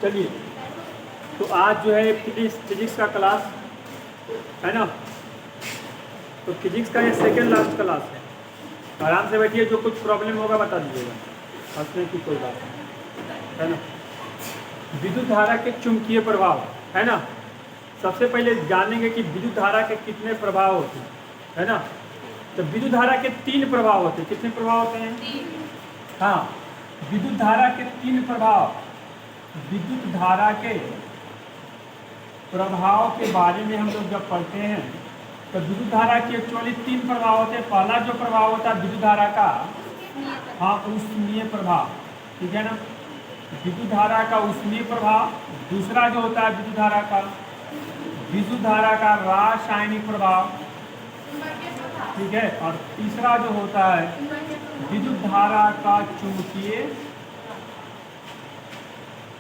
चलिए, तो आज जो है फिजिक्स का क्लास है ना। तो फिजिक्स का ये सेकेंड लास्ट क्लास है। आराम से बैठिए, जो कुछ प्रॉब्लम होगा बता दीजिएगा, हंसने की कोई बात नहीं है ना। विद्युत धारा के चुंबकीय प्रभाव है ना। सबसे पहले जानेंगे कि विद्युत धारा के कितने प्रभाव होते हैं, है ना। तो विद्युत धारा के 3 प्रभाव होते हैं। कितने प्रभाव होते हैं? हाँ, विद्युत धारा के 3 प्रभाव। विद्युत धारा के प्रभाव के बारे में हम लोग जब पढ़ते हैं तो विद्युत धारा के एक्चुअली 3 प्रभाव होते हैं। पहला जो प्रभाव होता है विद्युत धारा का, हाँ, ऊष्मीय प्रभाव, ठीक है ना। विद्युत धारा का ऊष्मीय प्रभाव। दूसरा जो होता है विद्युत धारा का रासायनिक प्रभाव, ठीक है। और तीसरा जो होता है विद्युत धारा का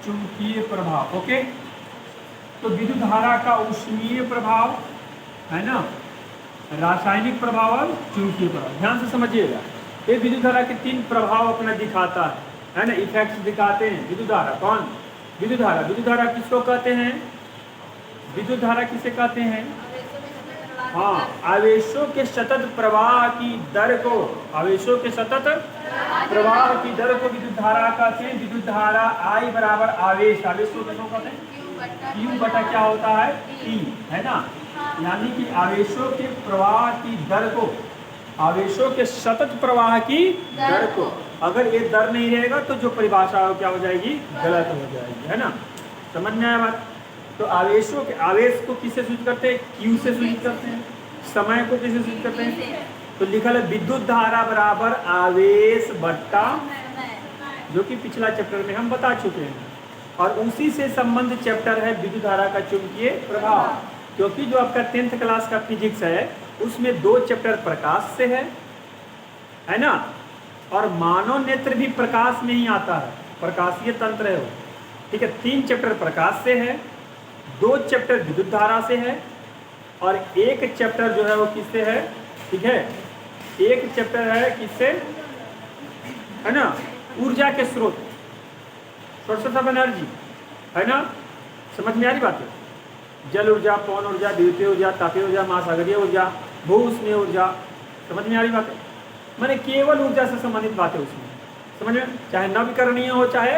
चुंबकीय प्रभाव। ओके, तो विद्युत धारा का ऊष्मीय प्रभाव है ना, रासायनिक प्रभाव और चुंबकीय प्रभाव। ध्यान से समझिएगा, ये विद्युत धारा के 3 प्रभाव अपना दिखाता है ना, इफेक्ट्स दिखाते हैं। विद्युत धारा कौन? विद्युत धारा किसको कहते हैं? विद्युत धारा किसे कहते हैं? हाँ, आवेशों के सतत प्रवाह की दर को, आवेशों के सतत प्रवाह की दर को विद्युत धारा कहते हैं। विद्युत धारा I बराबर आवेश, आवेश को किसको कहते हैं? Q बटा क्या होता है? T, है ना। यानी कि आवेशों के प्रवाह की दर को, आवेशों के सतत प्रवाह की दर को, अगर ये दर नहीं रहेगा तो जो परिभाषा हो क्या हो जाएगी? गलत हो जाएगी, है ना। समझ में आया बात? तो आवेशों के, आवेश को किससे सूचित करते हैं? Q से सूचित करते हैं। समय को किससे सूचित करते हैं? तो लिखा है विद्युत धारा बराबर आवेश बट्टा, जो कि पिछला चैप्टर में हम बता चुके हैं। और उसी से संबंधित चैप्टर है विद्युत धारा का चुंबकीय प्रभाव। क्योंकि जो आपका 10th क्लास का फिजिक्स है उसमें 2 चैप्टर प्रकाश से है ना, और मानव नेत्र भी प्रकाश में ही आता है, प्रकाशीय तंत्र है वो, ठीक है। 3 चैप्टर प्रकाश से है, 2 चैप्टर विद्युत धारा से है, और 1 चैप्टर जो है वो किससे है? ठीक है, 1 चैप्टर है किससे, है ना, ऊर्जा के स्रोत, सोर्सेस ऑफ एनर्जी, है ना। समझ में आ रही बात है? जल ऊर्जा, पवन ऊर्जा, विद्युतीय ऊर्जा, तापीय ऊर्जा, महासागरीय ऊर्जा, भू उष्मीय ऊर्जा। समझ में आ रही बात है? मैंने केवल ऊर्जा से संबंधित बातें उसमें, समझ में, चाहे नवीकरणीय हो चाहे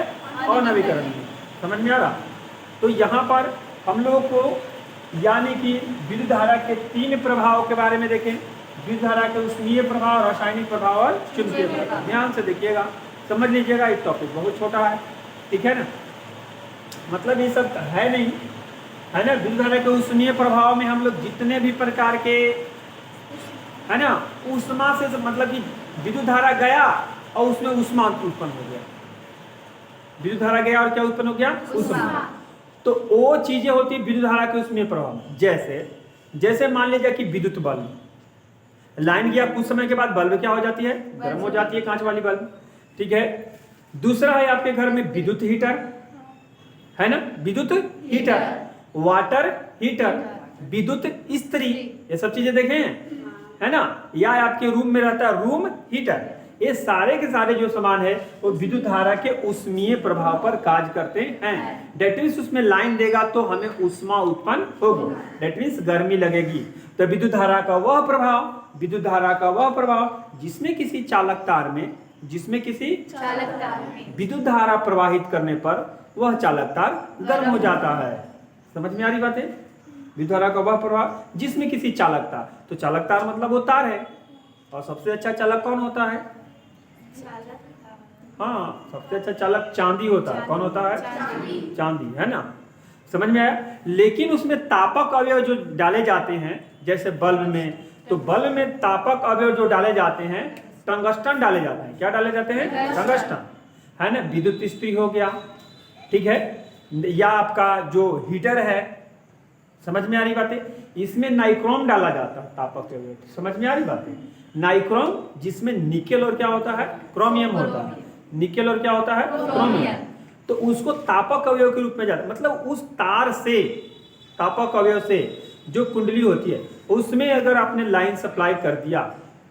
अनवीकरणीय। समझ में आ रहा? तो यहाँ पर हम लोगों को यानी कि विद्युत धारा के 3 प्रभाव के बारे में देखें। विद्युत धारा के ऊष्मीय प्रभाव, रासायनिक प्रभाव और चुंबकीय प्रभाव। ध्यान से देखिएगा, समझ लीजिएगा, ये टॉपिक बहुत छोटा है, ठीक है ना। मतलब ये सब है नहीं, है ना। विद्युत धारा के ऊष्मीय प्रभाव में हम लोग जितने भी प्रकार के, है ना, ऊष्मा से मतलब कि विद्युत धारा गया और उसमें ऊष्मा उत्पन्न हो गया। विद्युत धारा गया और क्या उत्पन्न हो गया? ऊष्मा। तो वो चीजें होती है विद्युत धारा के ऊष्मीय प्रभाव। जैसे मान लीजिए कि विद्युत बल्ब, लाइन गया, कुछ समय के बाद बल्ब क्या हो जाती है? गर्म हो जाती है, कांच वाली बल्ब, ठीक है। दूसरा है आपके घर में विद्युत हीटर, है ना, विद्युत हीटर, वाटर हीटर, विद्युत इस्त्री, ये सब चीजें देखें, है ना। या आपके रूम में रहता है रूम हीटर। ये सारे के सारे जो सामान है वो विद्युत धारा के ऊष्मीय प्रभाव पर कार्य करते हैं। डेट मीन्स उसमें लाइन देगा तो हमें ऊष्मा उत्पन्न होगी, डेट मीन्स गर्मी लगेगी। तो विद्युत धारा का वह प्रभाव जिसमें किसी चालक तार में विद्युत धारा प्रवाहित करने पर वह चालक तार गर्म हो जाता है। समझ में आ रही बात है? विद्युत धारा का वह प्रभाव जिसमें किसी चालक तार, तो चालक तार मतलब वो तार है। और सबसे अच्छा चालक कौन होता है? हाँ, सबसे अच्छा चालक चांदी होता है। कौन होता है? चांदी, है ना। समझ में आया? लेकिन उसमें तापक अवयव जो डाले जाते हैं, जैसे बल्ब में, तो बल्ब में तापक अवयव जो डाले जाते हैं टंगस्टन डाले जाते हैं। क्या डाले जाते हैं? टंगस्टन, है ना। विद्युत इस्त्री हो गया, ठीक है। या आपका जो हीटर है, समझ में आ रही बातें? इसमें नाइक्रोम डाला जाता है तापक अवयव। समझ में आ रही बातें? नाइक्रोम, जिसमें निकेल और क्या होता है? क्रोमियम होता है। निकेल और क्या होता है? क्रोमियम। तो उसको तापक अवयव के रूप में जाता है। मतलब उस तार से, तापक अवयव से जो कुंडली होती है उसमें अगर आपने लाइन सप्लाई कर दिया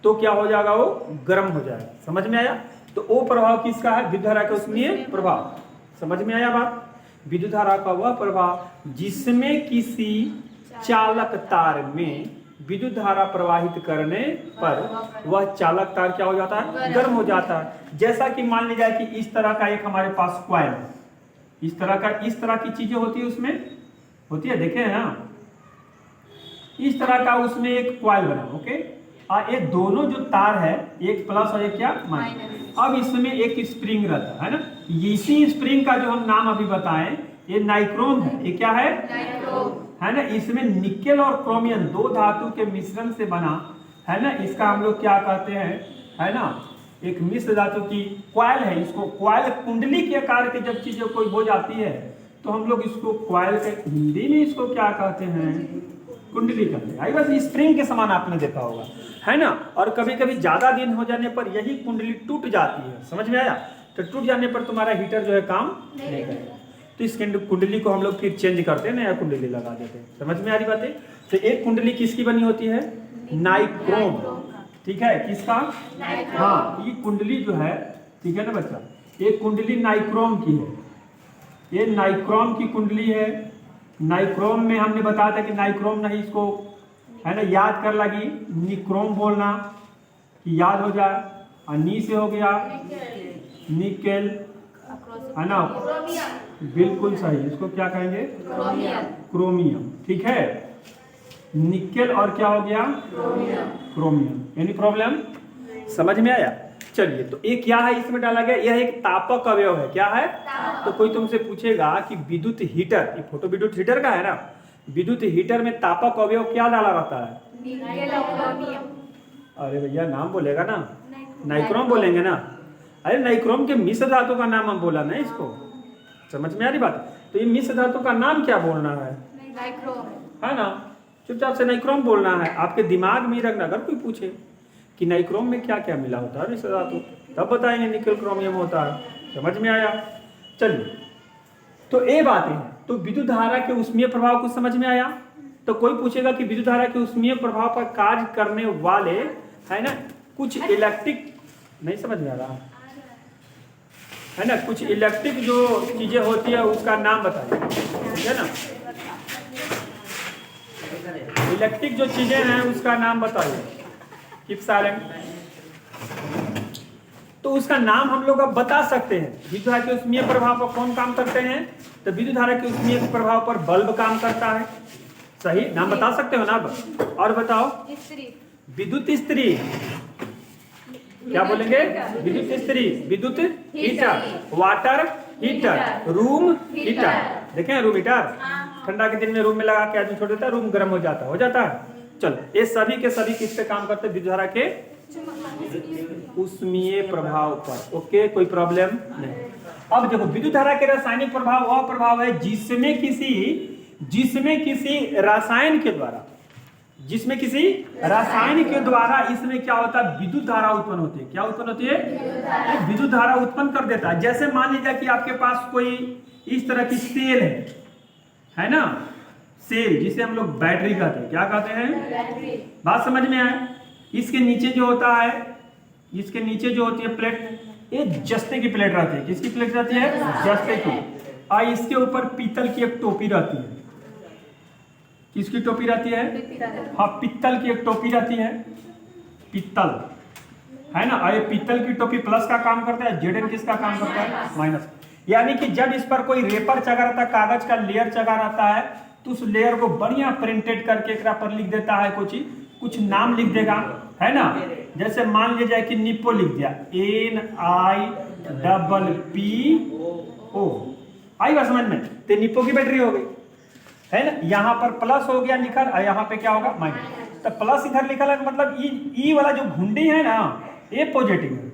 तो क्या हो जाएगा? वो गर्म हो जाएगा। समझ में आया? तो वो प्रभाव किसका है? विद्युत धारा का ऊष्मीय प्रभाव। समझ में आया बात? विद्युत धारा का वह प्रवाह जिसमें किसी चालक तार में विद्युत धारा प्रवाहित करने पर वह चालक तार क्या हो जाता है, गर्म हो जाता है। जैसा कि मान लीजिए कि इस तरह का एक हमारे पास कॉइल है, इस तरह की चीजें होती है, उसमें होती है, देखे हैं ना, इस तरह का उसमें एक कॉइल बना, ओके। और ये दोनों जो तार है, एक प्लस और एक क्या माइनस। अब इसमें एक स्प्रिंग रहता है ना, इसी स्प्रिंग का जो हम नाम अभी बताएं, ये नाइक्रोम है। ये क्या है, नाइक्रोम है ना। इसमें निकेल और क्रोमियम दो धातु के मिश्रण से बना है ना, इसका हम लोग क्या कहते हैं, है ना, एक मिश्र धातु की कॉइल है। इसको कॉइल कुंडली के आकार के जब चीजें कोई हो जाती है तो हम लोग इसको कॉइल के हिंदी में इसको क्या कहते हैं, कुंडली कहते हैं। आई बस स्प्रिंग के समान आपने देखा होगा, है ना। और कभी कभी ज्यादा दिन हो जाने पर यही कुंडली टूट जाती है, समझ में आया। तो टूट जाने पर तुम्हारा हीटर जो है काम नहीं करेगा, तो इस कुंडली को हम लोग फिर चेंज करते हैं, नया कुंडली लगा देते हैं। समझ में आ रही बातें। तो एक कुंडली किसकी बनी होती है, नाइक्रोम, ठीक है, किसका, हाँ, ये कुंडली जो है, ठीक है ना बच्चा, एक कुंडली नाइक्रोम की है, ये नाइक्रोम की कुंडली है। नाइक्रोम में हमने बताया था कि नाइक्रोम नहीं, इसको है ना याद कर लगी, निक्रोम बोलना कि याद हो जाए। और नी से हो गया निकेल, है ना, बिल्कुल सही, इसको क्या कहेंगे, क्रोमियम, ठीक है। निकेल और क्या हो गया, क्रोमियम। एनी प्रॉब्लम, समझ में आया। चलिए, तो एक क्या है इसमें डाला गया, यह एक तापक अवयव है। क्या है, तो कोई तुमसे पूछेगा कि विद्युत हीटर, ये फोटो विद्युत हीटर का है ना, विद्युत हीटर में तापक अवयव क्या डाला रहता है, अरे भैया नाम बोलेगा ना, नाइक्रोम बोलेंगे ना। अरे नाइक्रोम के मिश्र धातु का नाम हम बोला ना, इसको समझ में आ रही बात। तो ये मिश्र धातु का नाम क्या बोलना है, नाइक्रोम, है ना। चुपचाप से नाइक्रोम बोलना है, आपके दिमाग में रखना। अगर कोई पूछे कि नाइक्रोम में क्या क्या मिला होता है मिश्र धातु, तब बताएंगे निकेल क्रोमियम होता है। समझ में आया। चलिए, तो ये बातें हैं। तो विद्युत धारा के ऊष्मीय प्रभाव को समझ में आया। तो कोई पूछेगा कि विद्युत धारा के ऊष्मीय प्रभाव पर कार्य करने वाले, है ना, कुछ इलेक्ट्रिक, नहीं समझ में आ रहा है ना, कुछ इलेक्ट्रिक जो चीजें होती है उसका नाम बताइए, ठीक है ना। इलेक्ट्रिक जो चीजें हैं उसका नाम बताइए, कीप साइलेंट। तो उसका नाम हम लोग अब बता सकते हैं। विद्युत धारा के ऊष्मीय प्रभाव पर कौन काम करते हैं, तो विद्युत धारा के ऊष्मीय प्रभाव पर बल्ब काम करता है। सही नाम बता सकते हो ना अब। और बताओ, विद्युत इस्त्री, क्या बोलेंगे, विद्युत इस्त्री, विद्युत heater, water heater, room heater. देखें रूम हीटर, ठंडा के दिन में रूम में लगा के आदमी छोड़ देता है, रूम गर्म हो जाता है। चलो, ये सभी के सभी किस पे काम करते हैं, विद्युत धारा के ऊष्मीय प्रभाव पर। ओके, कोई प्रॉब्लम नहीं। अब देखो, विद्युत धारा के रासायनिक प्रभाव वह प्रभाव है जिसमें किसी रसायन के द्वारा, जिसमें किसी रसायन के द्वारा इसमें क्या होता है, विद्युत धारा उत्पन्न होती है। क्या उत्पन्न होती है, विद्युत धारा उत्पन्न कर देता है। जैसे मान लीजिए कि आपके पास कोई इस तरह की सेल है ना, सेल जिसे हम लोग बैटरी कहते हैं। क्या कहते हैं, बात समझ में आए। इसके नीचे जो होता है, इसके नीचे जो होती है प्लेट, ये जस्ते की प्लेट रहती है। किसकी प्लेट रहती है, जस्ते की। और इसके ऊपर पीतल की एक टोपी रहती है। किसकी टोपी रहती है, हाँ, पित्तल की एक टोपी रहती है, पित्तल, है ना। और ये पित्तल की टोपी प्लस का काम करता है, जेड किसका काम करता है, माइनस। यानी कि जब इस पर कोई रेपर चढ़ा रहता है, कागज का लेयर चढ़ा रहता है, तो उस लेयर को बढ़िया प्रिंटेड करके एक पर लिख देता है, कुछ नाम लिख देगा, है ना। जैसे मान लीजिए कि निप्पो लिख दिया, NIPPO, आई बात समझ में। तो निप्पो की बैटरी हो गई, है ना। यहाँ पर प्लस हो गया लिखा, और यहाँ पे क्या होगा, माइनस। तो प्लस इधर लिखा है, मतलब ई वाला जो घुंडी है ना, ये पॉजिटिव है।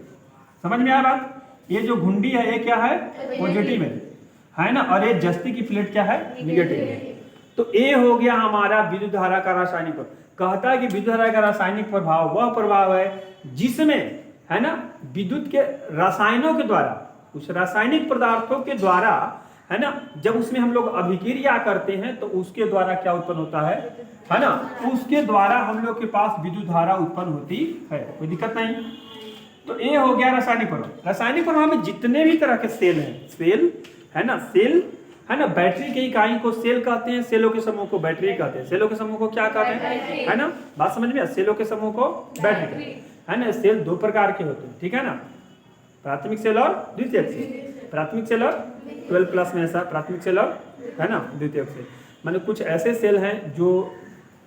समझ में आया बात। ये जो घुंडी है ये क्या है, पॉजिटिव है ना। और ये जस्ती की प्लेट क्या है, निगेटिव है। तो ये हो गया हमारा विद्युत धारा का रासायनिक प्रभाव। कहता है कि विद्युत धारा का रासायनिक प्रभाव वह प्रभाव है जिसमें, है ना, विद्युत के रसायनों के द्वारा, कुछ रासायनिक पदार्थों के द्वारा, है ना, जब उसमें हम लोग अभिक्रिया करते हैं तो उसके द्वारा क्या उत्पन्न होता है ना, उसके द्वारा हम लोग के पास विद्युत धारा उत्पन्न होती है। कोई दिक्कत नहीं। तो ये हो गया रासायनिक प्रभाव। रासायनिक प्रभाव में जितने भी तरह के सेल हैं, सेल है ना, सेल है ना। बैटरी के इकाई को सेल कहते हैं, सेलों के समूह को बैटरी कहते हैं। सेलों के समूह को क्या कहते हैं, है ना, बात समझ में। सेलों के समूह को बैटरी, है ना। सेल दो प्रकार के होते हैं, ठीक है ना, प्राथमिक सेल और द्वितीयक सेल। प्राथमिक सेल और 12 क्लास में ऐसा प्राथमिक सेल और, है ना, द्वितीयक सेल। माने कुछ ऐसे सेल हैं जो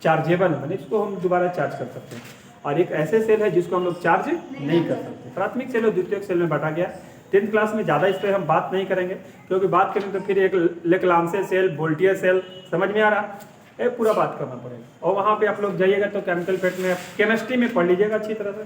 चार्जेबल, माने इसको हम दोबारा चार्ज कर सकते हैं, और एक ऐसे सेल है जिसको हम लोग चार्ज नहीं कर सकते। प्राथमिक सेल और द्वितीयक सेल में बांटा गया। 10th क्लास में ज़्यादा इस पर हम बात नहीं करेंगे, क्योंकि बात करें तो फिर एक लेक्लांसे सेल, वोल्टियर सेल, समझ में आ रहा है, पूरा बात करना पड़ेगा। और वहाँ पे आप लोग जाइएगा तो केमिकल फेट में, केमिस्ट्री में पढ़ लीजिएगा अच्छी तरह से,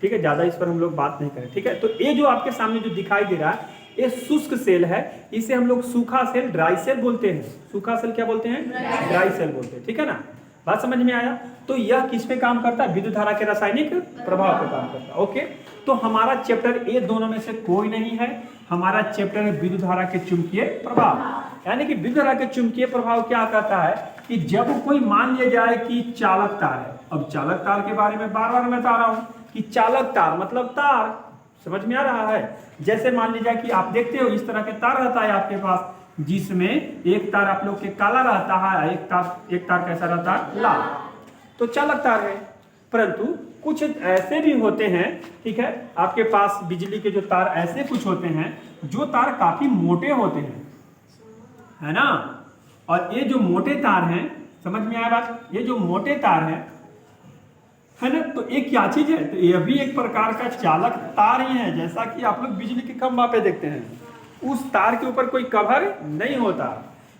ठीक है। ज़्यादा इस पर हम लोग बात नहीं करें, ठीक है। तो ये जो आपके सामने जो दिखाई दे रहा है, ये शुष्क सेल है, इसे हम लोग सूखा सेल, ड्राई सेल बोलते हैं। सूखा सेल क्या बोलते हैं, ड्राई सेल बोलते हैं, ठीक है ना। बात समझ में आया। तो यह किस पे काम करता है, विद्युत धारा के रासायनिक प्रभाव पे काम करता है। ओके, तो हमारा चैप्टर ये दोनों में से कोई नहीं है, हमारा चैप्टर है विद्युत धारा के चुंबकीय प्रभाव। यानी कि विद्युत धारा के चुंबकीय प्रभाव क्या कहता है कि जब कोई मान लिया जाए कि चालक तार है, अब चालक तार के बारे में बार बार मैं बता रहा हूं कि चालक तार मतलब तार, समझ में आ रहा है। जैसे मान लीजिए कि आप देखते हो इस तरह के तार रहता है आपके पास, जिसमें एक तार आप लोग के काला रहता है, एक तार कैसा रहता है, लाल, तो चालक तार है। परंतु कुछ ऐसे भी होते हैं, ठीक है, आपके पास बिजली के जो तार ऐसे कुछ होते हैं जो तार काफी मोटे होते हैं, है ना। और ये जो मोटे तार हैं, समझ में आया बात, ये जो मोटे तार है ना, तो एक क्या चीज है, तो ये भी एक प्रकार का चालक तार ही है। जैसा कि आप लोग बिजली के खंभा पे देखते हैं, उस तार के ऊपर कोई कवर नहीं होता।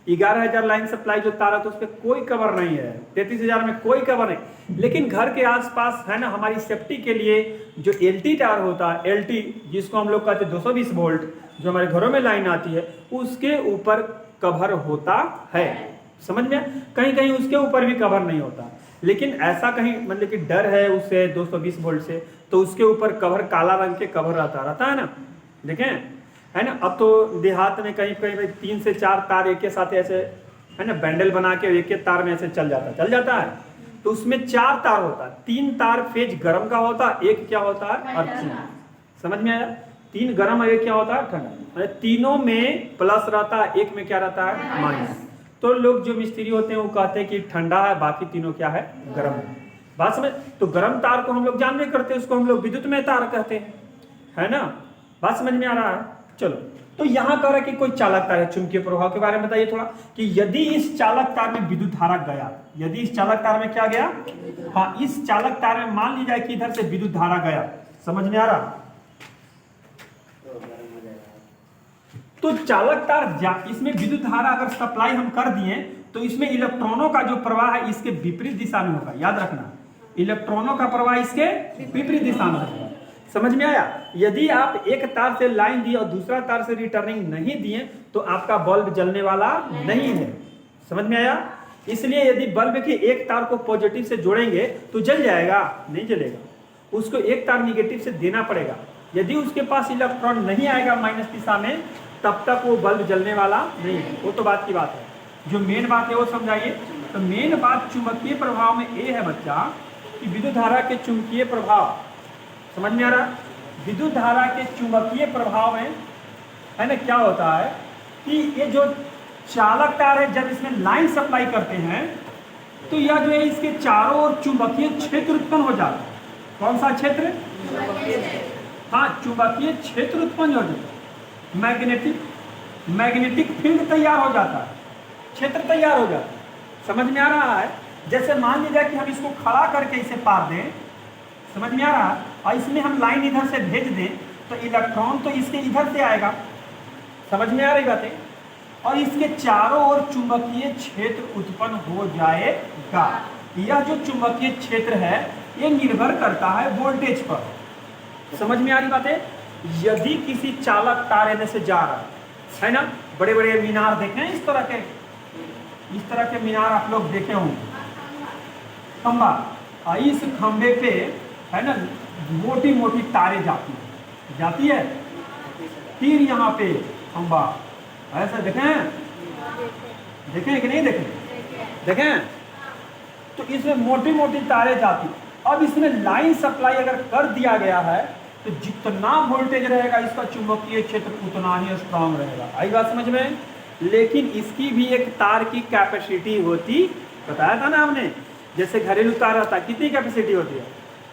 11,000 लाइन सप्लाई जो तार है तो उस पर कोई कवर नहीं है, 33,000 में कोई कवर नहीं। लेकिन घर के आसपास, है ना, हमारी सेफ्टी के लिए जो एलटी तार होता है, एलटी जिसको हम लोग कहते हैं 220 वोल्ट, जो हमारे घरों में लाइन आती है, उसके ऊपर कवर होता है, समझ में। कहीं कहीं उसके ऊपर भी कवर नहीं होता, लेकिन ऐसा कहीं मतलब कि डर है उससे 220 वोल्ट से, तो उसके ऊपर कवर काला रंग के कवर रहता है ना, देखें, है ना। अब तो देहात में कहीं कहीं 3 से 4 तार एक के साथ ऐसे, है ना, बैंडल बना के एक एक तार में ऐसे चल जाता है। तो उसमें 4 तार होता है, 3 तार फेज गर्म का होता है, एक क्या होता है अर्थिंग, समझ में आया। 3 गर्म और एक क्या होता है ठंडा, तीनों में प्लस रहता है, एक में क्या रहता है माइनस। तो लोग जो मिस्त्री होते हैं वो कहते हैं कि ठंडा है, बाकी तीनों क्या है, गर्म है। बात समझ। तो गर्म तार को हम लोग जानते करते हैं, उसको हम लोग विद्युत में तार कहते हैं, है ना। बात समझ में आ रहा है। चलो, तो यहाँ कह रहा है कि कोई चालक तार है, चुंबकीय प्रभाव के बारे में बताइए थोड़ा, कि यदि इस चालक तार में विद्युत धारा गया, यदि इस चालक तार में क्या गया, हाँ, इस चालक तार में मान ली जाए कि इधर से विद्युत धारा गया, समझ में आ रहा। तो चालक तार, इसमें विद्युत धारा अगर सप्लाई हम कर दिए तो इसमें इलेक्ट्रॉनों का जो प्रवाह है इसके विपरीत दिशा में होगा, याद रखना, इलेक्ट्रॉनों का प्रवाह इसके विपरीत दिशा में होगा, समझ में आया। यदि आप एक तार से लाइन दिए और दूसरा तार से रिटर्निंग नहीं दिए तो आपका बल्ब जलने वाला नहीं है, समझ में आया। इसलिए यदि बल्ब के एक तार को पॉजिटिव से जोड़ेंगे तो जल जाएगा, नहीं जलेगा, उसको एक तार निगेटिव से देना पड़ेगा। यदि उसके पास इलेक्ट्रॉन नहीं आएगा माइनस दिशा में, तब तक वो बल्ब जलने वाला नहीं है। वो तो बात की बात है, जो मेन बात है वो समझाइए। तो मेन बात चुंबकीय प्रभाव में ये है बच्चा कि विद्युत धारा के चुंबकीय प्रभाव, समझ में आ रहा। विद्युत धारा के चुंबकीय प्रभाव में, है ना, क्या होता है कि ये जो चालक तार है, जब इसमें लाइन सप्लाई करते हैं तो यह जो है इसके चारों ओर चुंबकीय क्षेत्र उत्पन्न हो जाता है। कौन सा क्षेत्र, हाँ, चुंबकीय क्षेत्र उत्पन्न हो जाता है, मैग्नेटिक फील्ड तैयार हो जाता है, क्षेत्र तैयार हो जाता है, समझ में आ रहा है। जैसे मान लीजिए कि हम इसको खड़ा करके इसे पार दें, समझ में आ रहा है, और इसमें हम लाइन इधर से भेज दें तो इलेक्ट्रॉन तो इसके इधर से आएगा, समझ में आ रही बातें, और इसके चारों ओर चुंबकीय क्षेत्र उत्पन्न हो जाएगा। यह जो चुंबकीय क्षेत्र है ये निर्भर करता है वोल्टेज पर, समझ में आ रही बातें। यदि किसी चालक तार से जा रहा है ना, बड़े बड़े मीनार देखे हैं, इस तरह के मीनार आप लोग देखे होंगे, खंबा, इस खंबे पे, है ना, मोटी मोटी तारें जाती है, फिर यहाँ पे खंबा ऐसा देखें कि नहीं देखें, तो इसमें मोटी मोटी तारें जाती। अब इसमें लाइन सप्लाई अगर कर दिया गया है तो जितना वोल्टेज रहेगा इसका चुंबकीय क्षेत्र उतना ही स्ट्रांग रहेगा। आई बात समझ में। लेकिन इसकी भी एक तार की कैपेसिटी होती, बताया था ना हमने, जैसे घरेलू तार रहता है, कितनी कैपेसिटी होती है?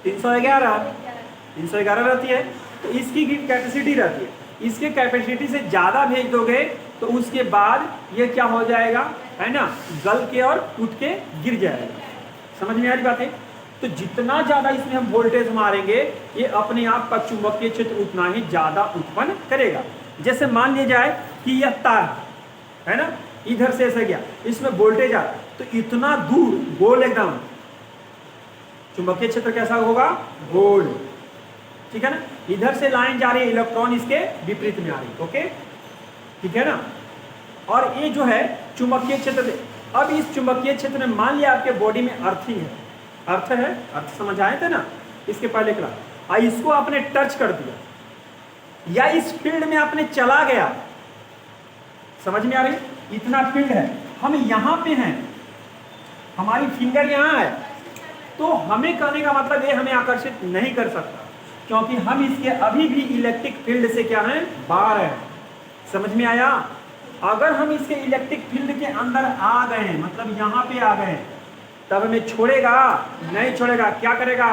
311 रहती है। तो इसकी कैपेसिटी रहती है, इसके कैपेसिटी से ज़्यादा भेज दोगे तो उसके बाद ये क्या हो जाएगा, है ना, गल के और टूट के गिर जाएगा। समझ में आ रही बातें? तो जितना ज़्यादा इसमें हम वोल्टेज मारेंगे ये अपने आप का चुंबकीय क्षेत्र उतना ही ज़्यादा उत्पन्न करेगा। जैसे मान लिया जाए कि यह तार है ना, इधर से ऐसे गया, इसमें वोल्टेज आ रहा है, तो इतना दूर गोल एकदम चुंबकीय क्षेत्र कैसा होगा? गोल। ठीक है ना, इधर से लाइन जा रही है, इलेक्ट्रॉन इसके विपरीत में आ रही है। ओके, ठीक है ना। और ये जो है चुंबकीय क्षेत्र, अब इस चुंबकीय क्षेत्र में मान लिया आपके बॉडी में अर्थिंग है, अर्थ है, अर्थ समझ आए थे ना इसके पहले क्लास, इसको आपने टच कर दिया या इस फील्ड में आपने चला गया, समझ में आ रही? इतना फील्ड है, हम यहाँ पे हैं, हमारी फिंगर यहाँ है, तो हमें कहने का मतलब ये हमें आकर्षित नहीं कर सकता, क्योंकि हम इसके अभी भी इलेक्ट्रिक फील्ड से क्या हैं? बाहर हैं। समझ में आया? अगर हम इसके इलेक्ट्रिक फील्ड के अंदर आ गए, मतलब यहाँ पे आ गए, तब हमें छोड़ेगा? नहीं छोड़ेगा। क्या करेगा?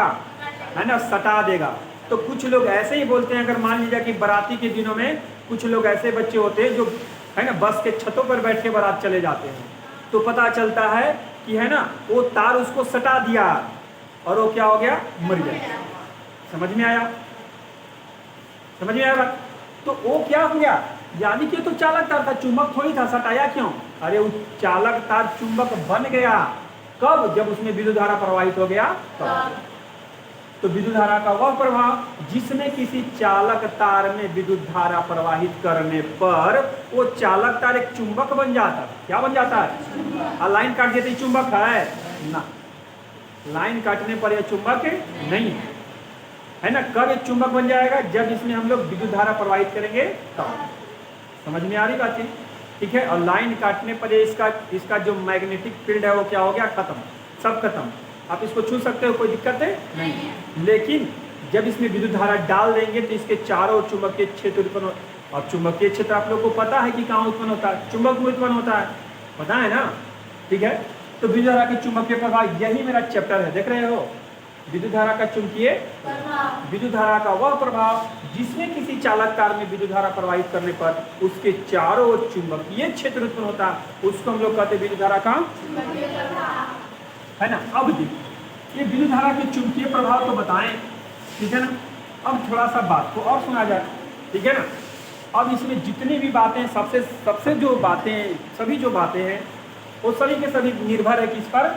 है ना, सटा देगा। तो कुछ लोग ऐसे ही बोलते हैं, अगर मान लीजिए कि बाराती के दिनों में कुछ लोग ऐसे बच्चे होते हैं जो है ना बस के छतों पर बैठ के बारात चले जाते हैं, तो पता चलता है कि है ना वो तार उसको सटा दिया और वो क्या हो गया? मर गया। समझ में आया? समझ में आया? तो वो क्या हो गया? यानी कि तो चालक तार था, चुंबक थोड़ी था, सटाया क्यों? अरे वो चालक तार चुंबक बन गया। कब? जब उसमें विद्युत धारा प्रवाहित हो गया तब। तो विद्युत धारा का वह प्रभाव जिसमें किसी चालक तार में विद्युत धारा प्रवाहित करने पर वो चालक तार एक चुंबक बन जाता है। क्या बन जाता है? लाइन काट देती चुंबक है ना, लाइन काटने पर यह चुंबक नहीं है, है ना। कब एक चुंबक बन जाएगा? जब इसमें हम लोग विद्युत धारा प्रवाहित करेंगे तब। समझ में आ रही बातें? ठीक है। और लाइन काटने पर इसका जो मैग्नेटिक फील्ड है वो क्या हो गया? खत्म, सब खत्म। आप इसको छू सकते हो, कोई दिक्कत है नहीं। लेकिन जब इसमें विद्युत धारा डाल देंगे तो इसके चारों चुंबकीय क्षेत्र उत्पन्न हो। और चुंबकीय क्षेत्र आप लोग को पता है कि कहाँ उत्पन्न होता है? चुंबक में उत्पन्न होता है, पता है ना? ठीक है। तो विद्युत धारा के चुंबकीय प्रभाव, यही मेरा चैप्टर है, देख रहे हो? विद्युत धारा का चुंबकीय, विद्युत धारा का वह प्रभाव जिसमें किसी चालक तार में विद्युत धारा प्रवाहित करने पर उसके चारों ओर चुंबकीय क्षेत्र उत्पन्न होता है, उसको हम लोग कहते हैं विद्युत धारा का, है ना। अब देखिए ये विद्युत धारा के चुंबकीय प्रभाव तो बताएं, ठीक है ना। अब थोड़ा सा बात को और सुना जाए, ठीक है ना। अब इसमें जितनी भी बातें, सबसे जो बातें, सभी जो बातें हैं वो सभी के सभी निर्भर है किस पर?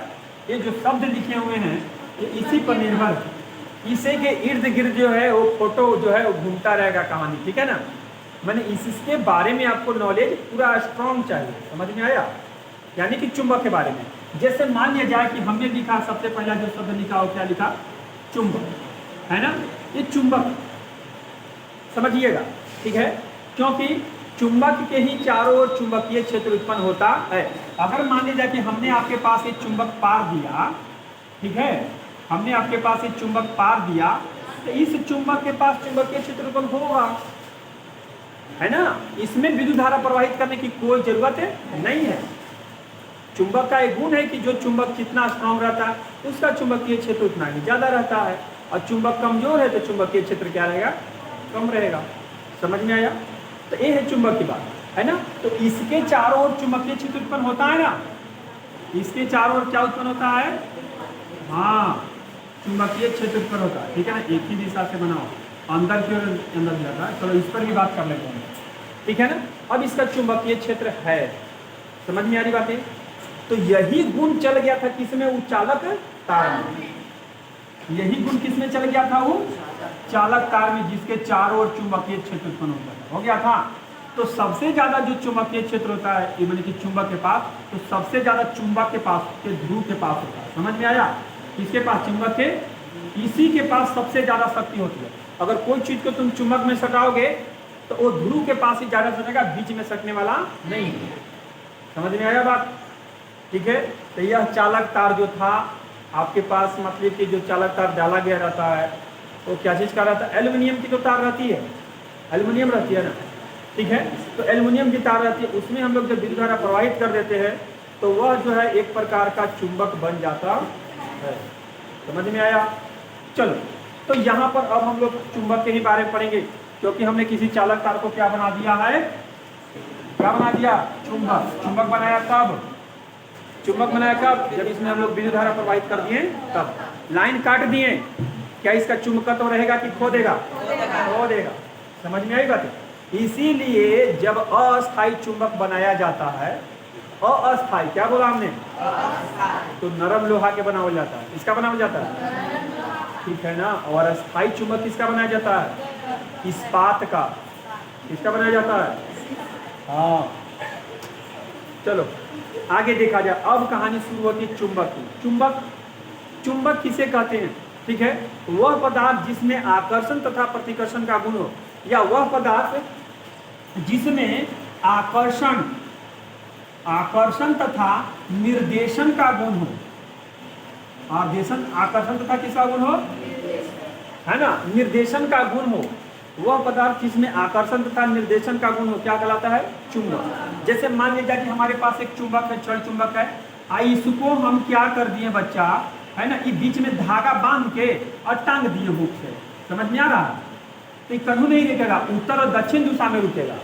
ये जो शब्द लिखे हुए हैं ये इसी पर निर्भर है। इसी के इर्द गिर्द जो है वो फोटो जो है वो घूमता रहेगा कहानी, ठीक है ना। मैंने इसके बारे में आपको नॉलेज पूरा स्ट्रॉन्ग चाहिए, समझ में आया? यानी कि चुंबक के बारे में। जैसे मान लिया जाए कि हमने लिखा, सबसे पहला जो शब्द लिखा हो, क्या लिखा? चुंबक, है ना। ये चुंबक समझिएगा, ठीक है, क्योंकि चुंबक के ही चारों ओर चुंबकीय क्षेत्र उत्पन्न होता है। अगर मान लिया जाए कि हमने आपके पास एक चुंबक पार दिया, ठीक है, हमने आपके पास एक चुंबक पार दिया, तो इस चुंबक के पास चुंबकीय क्षेत्र उत्पन्न होगा, है ना। इसमें विद्युत धारा प्रवाहित करने की कोई जरूरत नहीं है। चुंबक का एक गुण है कि जो चुंबक जितना स्ट्रांग रहता है उसका चुंबकीय क्षेत्र उतना ही ज्यादा रहता है, और चुंबक कमजोर है तो चुंबकीय क्षेत्र क्या रहेगा? कम रहेगा। समझ में आया? तो ये है चुंबक की बात, है ना। तो इसके चारों ओर चुंबकीय क्षेत्र उत्पन्न होता है ना, इसके चारों ओर क्या उत्पन्न होता है? हाँ, चुंबकीय क्षेत्र उत्पन्न होता है, ठीक है ना। एक ही दिशा से बनाओ, अंदर की ओर अंदर जाता है। चलो इस पर भी बात कर लेते हैं, ठीक है ना। अब इसका चुंबकीय क्षेत्र है, समझ में आ रही बातें? तो यही गुण चल गया था किसमें? वो चालक तार में। यही गुण किसमें चल गया था? वो चालक तार में, जिसके चारों ओर चुंबकीय क्षेत्र उत्पन्न होता था, हो गया था। तो सबसे ज्यादा जो चुंबकीय क्षेत्र होता है, ये माने कि चुंबक के पास, तो सबसे ज्यादा चुंबक के पास, के ध्रुव के पास होता है। समझ में आया? किसके पास? चुंबक के, इसी के पास सबसे ज्यादा शक्ति होती है। अगर कोई चीज को तुम चुंबक में सटाओगे तो वो ध्रुव के पास ही ज्यादा सटेगा, बीच में सटने वाला नहीं है। समझ में आया बात? ठीक है। तो यह चालक तार जो था आपके पास, मतलब कि जो चालक तार डाला गया रहता है वो क्या चीज का रहता है? एल्युमिनियम की तो तार रहती है, एल्युमिनियम रहती है ना। ठीक है। तो एल्युमिनियम की तार रहती है, उसमें हम लोग जब विद्युत धारा प्रवाहित कर देते हैं तो वह जो है एक प्रकार का चुंबक बन जाता है। समझ में आया? चलो, तो यहाँ पर अब हम लोग चुंबक के ही बारे में पढ़ेंगे, क्योंकि हमने किसी चालक तार को क्या बना दिया है, क्या बना दिया, चुंबक। चुंबक बनाया कब, चुंबक बनाया कब, जब इसमें हम लोग विद्युत धारा प्रवाहित कर दिए तब। लाइन काट दिए, क्या इसका चुंबकत्व तो रहेगा कि खो देगा, खो देगा। समझ में आई बात? इसीलिए जब अस्थायी चुंबक बनाया जाता है, अस्थायी क्या बोला हमने, तो नरम लोहा के बनाया जाता है। इसका बनाया जाता है, ठीक है ना। और अस्थायी चुंबक किसका बनाया जाता है, इस्पात का। किसका बनाया जाता है, हाँ। चलो आगे देखा जाए। अब कहानी शुरू होती है चुंबक की। चुंबक, चुंबक किसे कहते हैं, ठीक है, वह पदार्थ जिसमें आकर्षण तथा प्रतिकर्षण का गुण हो, या वह पदार्थ जिसमें आकर्षण, आकर्षण तथा निर्देशन का गुण हो। आकर्षण तथा किसका गुण हो, है ना, निर्देशन का गुण हो। वह पदार्थ जिसमें आकर्षण तथा निर्देशन का गुण हो क्या कहलाता है, चुंबक। जैसे मान लीजिए कि हमारे पास एक चुंबक है, छड़ चुंबक है। इसको हम क्या कर दिए बच्चा, है ना, ये बीच में धागा बांध के और टांग दिए हुक से। समझ में आ रहा है? तो ये कहीं नहीं रुकेगा, उत्तर और दक्षिण दिशा में रुकेगा।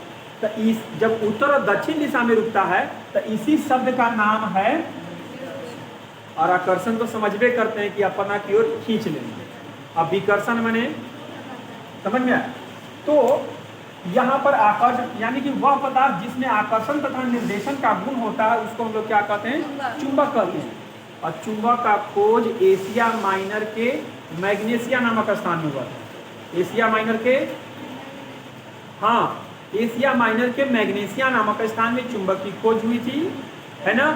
तो इस जब उत्तर और दक्षिण दिशा में रुकता है तो इसी शब्द का नाम है, और आकर्षण तो समझ में करते हैं कि अपना की ओर खींच लेंगे। अब विकर्षण मैंने समझ में आया। तो यहाँ पर आकर्षण यानी कि वह पदार्थ जिसमें आकर्षण तथा निर्देशन का गुण होता है उसको हम लोग क्या कहते हैं, चुंबक कहते हैं। और चुंबक का खोज एशिया माइनर के मैग्नेशिया नामक स्थान में हुआ था। एशिया माइनर के, हाँ, एशिया माइनर के मैग्नेशिया नामक स्थान में चुंबक की खोज हुई थी, है ना।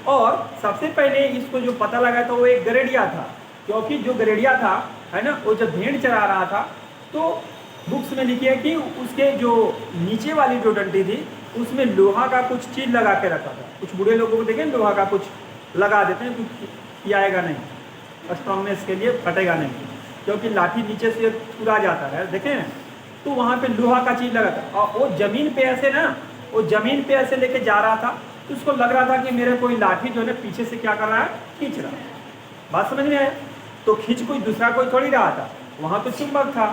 और सबसे पहले इसको जो पता लगा था वो एक गरेड़िया था, क्योंकि जो गरेड़िया था, है ना, वो जब भेड़ चरा रहा था तो बुक्स में लिखी है कि उसके जो नीचे वाली जो डंडी थी उसमें लोहा का कुछ चीज लगा के रखा था। कुछ बूढ़े लोगों को देखें लोहा का कुछ लगा देते हैं, कुछ आएगा नहीं, स्ट्रॉन्गनेस के लिए फटेगा नहीं, क्योंकि लाठी नीचे से छुरा जाता है, देखें। तो वहाँ पे लोहा का चीज लगा था। और वो जमीन पे ऐसे ना, वो जमीन पे ऐसे लेके जा रहा था तो उसको लग रहा था कि मेरे कोई लाठी जो है पीछे से क्या कर रहा है, खींच रहा है। बात समझ में आया? तो खींच कोई दूसरा कोई थोड़ी रहा था, वहाँ तो चुंबक था।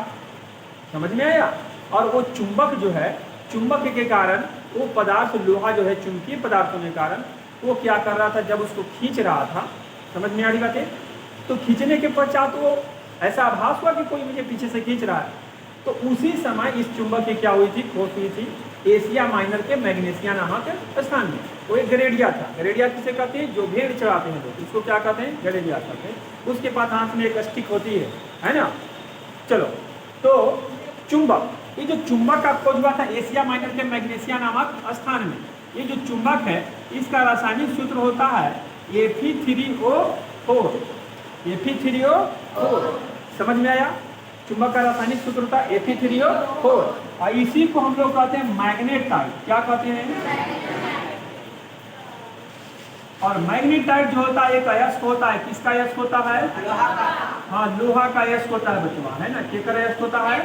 समझ में आया? और वो चुंबक जो है, चुंबक के कारण वो पदार्थ लोहा जो है चुंबकीय पदार्थ होने के कारण वो क्या कर रहा था, जब उसको खींच रहा था, समझ में आ रही बात है, तो खींचने के पश्चात वो ऐसा आभास हुआ कि कोई मुझे पीछे से खींच रहा है। तो उसी समय इस चुंबक की क्या हुई थी, खोज हुई थी एशिया माइनर के मैग्नेशिया नामक स्थान में। वो एक गरेड़िया था। गरेड़िया किसे कहते हैं, जो भेड़ चढ़ाते हैं लोग, इसको क्या कहते हैं, गरेड़िया कहते हैं। उसके पास हाथ में एक स्टिक होती है ना। चलो, तो चुंबक, ये जो चुंबक का खोज हुआ था एशिया माइनर के मैग्नेशिया नामक स्थान में। ये जो चुंबक है इसका रासायनिक सूत्र होता है Fe3O4। Fe3O4 समझ में आया? चुंबक का रासायनिक सूत्र होता है Fe3O4 और इसी को हम लोग कहते हैं मैग्नेटाइट। क्या कहते हैं? और मैग्नेटाइट जो होता है एक अयस्क होता है। किसका अयस्क होता है? हाँ, लोहा का अयस्क होता है बच्चों, है ना। किसका अयस्क होता है?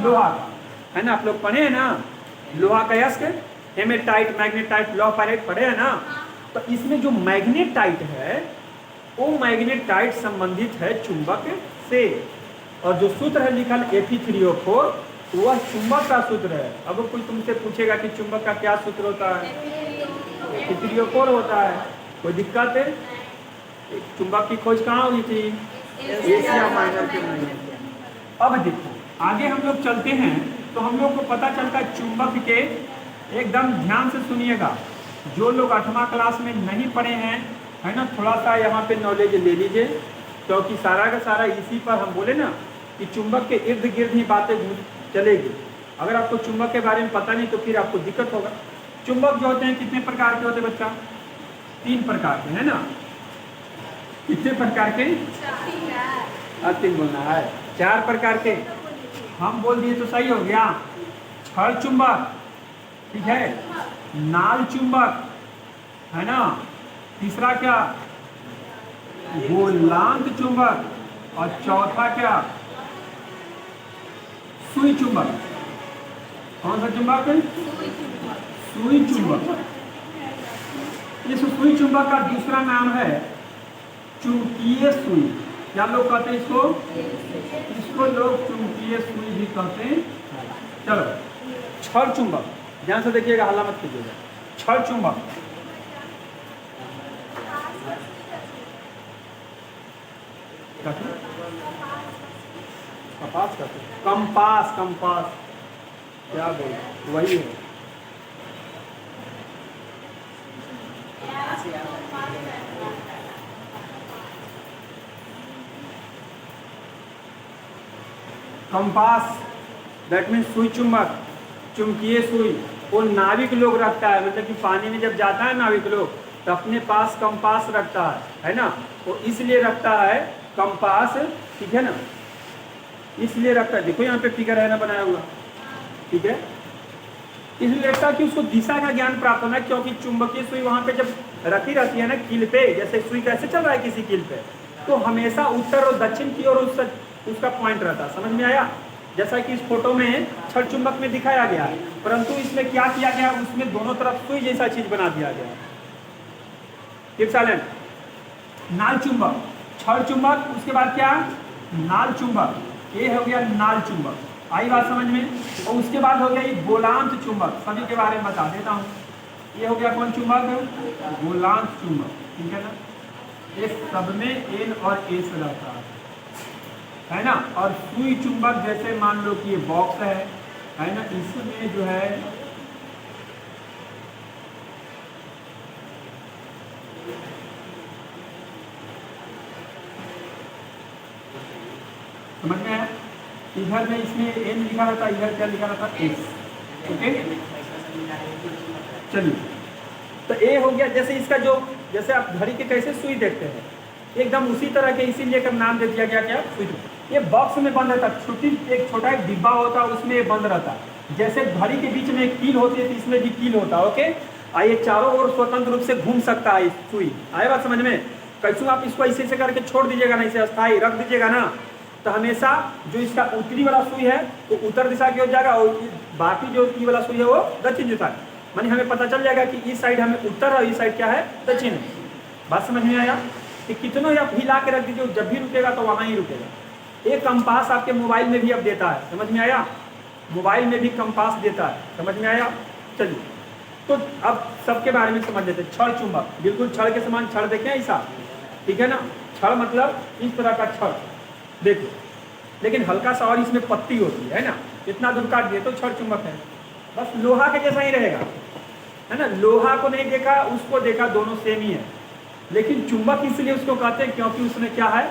लोहा का, है ना। आप लोग पढ़े हैं ना लोहा का अयस्क, हेमेटाइट, मैग्नेटाइट, लौह पाइराइट पढ़े हैं ना। तो इसमें जो मैग्नेटाइट है वो मैग्नेटाइट संबंधित है चुंबक से। और जो सूत्र है लिखा Fe3O4 वह चुंबक का सूत्र है। अब कोई तुमसे पूछेगा कि चुंबक का क्या सूत्र होता है, Fe3O4 होता है। कोई दिक्कत है? चुंबक की खोज कहाँ हुई थी? एशिया माइनर के मैग्नेशिया। अब देखो आगे हम लोग चलते हैं तो हम लोग को पता चलता है चुंबक के, एकदम ध्यान से सुनिएगा, जो लोग 8वां क्लास में नहीं पढ़े हैं, है ना, थोड़ा सा यहाँ पे नॉलेज ले लीजिए, क्योंकि सारा का सारा इसी पर हम बोले ना कि चुंबक के इर्द गिर्द ही बातें चलेगी। अगर आपको चुंबक के बारे में पता नहीं तो फिर आपको दिक्कत होगा। चुंबक जो होते हैं कितने प्रकार के होते हैं बच्चा? 3 प्रकार के, है ना। कितने प्रकार के? 3 बोलना है, 4 प्रकार के। हम बोल दिए तो सही हो गया। छड़ चुंबक, ठीक है, नाल चुंबक, है ना। तीसरा क्या? गोलांक चुंबक। और चौथा क्या? सुई चुंबक। कौन सा चुंबक? सुई चुंबक। इस सुई चुंबक का दूसरा नाम है चुंबकीय सुई। क्या लोग कहते हैं इसको? इसको लोग चुंबकीय सुई भी कहते हैं। चलो, छड़ चुंबक, ध्यान से देखिएगा, हल्ला मत कीजिएगा। छड़ चुंबक, कपास कहते हैं, कंपास, कंपास क्या बोल, वही है। कंपास दैट मीन्स सुई चुंबक, चुंबकीय सुई। वो नाविक लोग रखता है, मतलब कि पानी में जब जाता है नाविक लोग तो अपने पास कंपास रखता है ना। वो इसलिए रखता है कंपास, ठीक है ना, इसलिए रखता है। देखो यहाँ पे फिगर है ना बनाया हुआ, ठीक है। इसलिए लगता है कि उसको दिशा का ज्ञान प्राप्त होना है, क्योंकि चुंबकीय सुई वहाँ पे जब रखी रहती है ना कील पे, जैसे सुई कैसे चल रहा है किसी कील पे, तो हमेशा उत्तर और दक्षिण की ओर उसका पॉइंट रहता है। समझ में आया? जैसा कि इस फोटो में छड़ चुंबक में दिखाया गया है, परंतु इसमें क्या किया गया, उसमें दोनों तरफ सुई जैसा चीज बना दिया गया। Keep silent. नाल चुंबक, छड़ चुंबक, उसके बाद क्या, नाल चुंबक। ये हो गया नाल चुंबक, आई बात समझ में। और उसके बाद हो गया ये गोलांत चुंबक, सभी के बारे में बता देता हूँ। ये हो गया कौन चुंबक? गोलांत चुंबक, ठीक है ना। ये सब में एन और एस रहता है ना। और सुई चुंबक जैसे मान लो कि ये बॉक्स है ना, इसमें जो है समझ में है, इधर में इसमें एन लिखा रहता है, इधर क्या लिखा रहता है, एस। ओके, चलिए। तो ए हो गया, जैसे इसका जो, जैसे आप घड़ी के कैसे सुई देखते हैं एकदम उसी तरह के, इसीलिए कर नाम दे दिया गया क्या, सुई। ये बॉक्स में बंद रहता, एक छोटा एक डिब्बा होता है, उसमें ये बंद रहता है। जैसे घड़ी के बीच में एक कील होती है तो इसमें भी कील होता है। ओके, आइए, चारों ओर स्वतंत्र रूप से घूम सकता है सुई। आए बात समझ में? कैसे आप इसको ऐसे करके छोड़ दीजिएगा ना, इसे अस्थायी रख दीजिएगा ना, तो हमेशा जो इसका उत्तरी वाला सुई है वो उत्तर दिशा की हो जाएगा, और बाकी जो ई वाला सुई है वो दक्षिण दिशा। मानी हमें पता चल जाएगा कि इस साइड हमें उत्तर और इस साइड क्या है, दक्षिण है। बात समझ में आया? कि कितनों आप हिला के रख दीजिए, जब भी रुकेगा तो वहाँ ही रुकेगा। एक कंपास आपके मोबाइल में भी अब देता है, समझ में आया? मोबाइल में भी कंपास देता है, समझ में आया? चलिए, तो अब सबके बारे में समझ लेते हैं। छड़ चुंबक, बिल्कुल छड़ के समान, छड़ देखें ऐसा, ठीक है ना। छड़ मतलब इस तरह का छड़, देखो, लेकिन हल्का सा और इसमें पत्ती होती है ना, इतना दूर काट दिए तो छड़ चुंबक है। बस लोहा के जैसा ही रहेगा, है ना। लोहा को नहीं देखा, उसको देखा, दोनों सेम ही है। लेकिन चुंबक इसलिए उसको कहते हैं क्योंकि उसमें क्या है,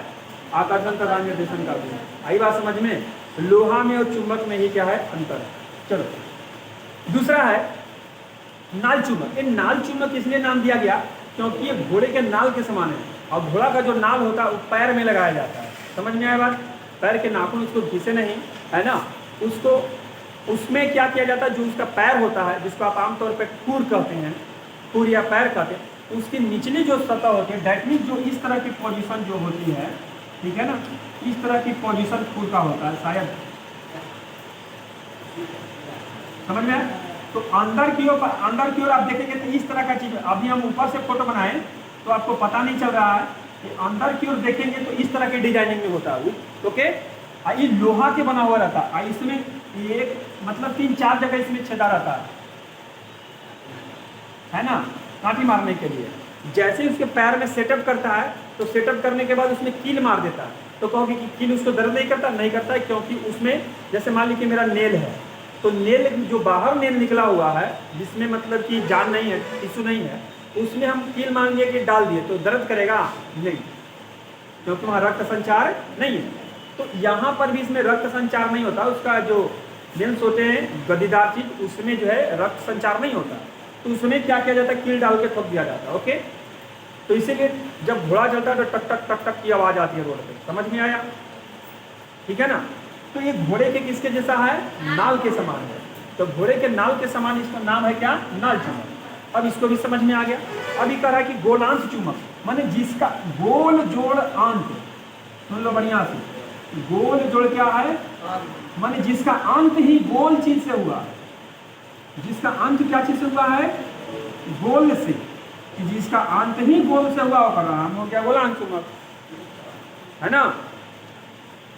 आकर्षण तथा निर्देशन करते हैं। आई बात समझ में? लोहा में और चुंबक में ही क्या है, अंतर है। चलो, दूसरा है नाल चुंबक। ये नाल चुंबक इसलिए नाम दिया गया क्योंकि ये घोड़े के नाल के समान है, और घोड़ा का जो नाल होता है वो पैर में लगाया जाता है। समझ में आया बात? पैर के नाखून उसको घिसे नहीं, है ना, उसको, उसमें क्या किया जाता है, जो उसका पैर होता है, जिसको आप आमतौर पर खुर कहते हैं, खुर या पैर कहते हैं, उसकी निचली जो सतह होती है, डैट मीन्स जो इस तरह की पोजीशन जो होती है, ठीक है ना, इस तरह की पोजीशन खुर का होता है शायद, समझ में आया? तो अंदर की ओर आप देखेंगे तो इस तरह का चीज, अभी हम ऊपर से फोटो बनाए तो आपको पता नहीं चल रहा है कि अंदर की ओर देखेंगे तो इस तरह के डिजाइनिंग में होता है वो। ओके, ये लोहा के बना हुआ रहता है, इसमें एक मतलब 3-4 जगह इसमें छेदा रहता है ना, कांटी मारने के लिए। जैसे ही उसके पैर में सेटअप करता है तो सेटअप करने के बाद उसमें कील मार देता है, तो कहोगे कि कील उसको दर्द नहीं करता? नहीं करता है, क्योंकि उसमें जैसे मान लीजिए मेरा नेल है, तो नेल जो बाहर नेल निकला हुआ है, जिसमें मतलब कि जान नहीं है, टिश्यू नहीं है, उसमें हम कील मान लिए कि डाल दिए तो दर्द करेगा नहीं, क्योंकि वहाँ रक्त संचार नहीं है। तो यहाँ पर भी इसमें रक्त संचार नहीं होता, उसका जो लेंस होते हैं गद्दीदार चीज, उसमें जो है रक्त संचार नहीं होता, तो उसमें क्या किया जाता है, कील डाल के ठोक दिया जाता है। ओके, तो इसीलिए जब घोड़ा चलता है तो टक टक टक टक की आवाज आती है रोड पे। समझ में आया? ठीक है ना। तो ये घोड़े के किसके जैसा है, नाल के समान है, तो घोड़े के नाल के समान इसका नाम है क्या, नाल चुंबक। अब इसको भी समझ में आ गया। अभी कह रहा है कि गोलांत चुंबक, माने जिसका गोल जोड़ अंत, सुन लो बढ़िया से, गोल जोड़ क्या है, माने जिसका अंत ही गोल चीज से हुआ, जिसका अंत क्या चीज से हुआ है? गोल से, कि जिसका अंत ही गोल से हुआ होगा नाम हो गया गोलांग चुंबक, है ना,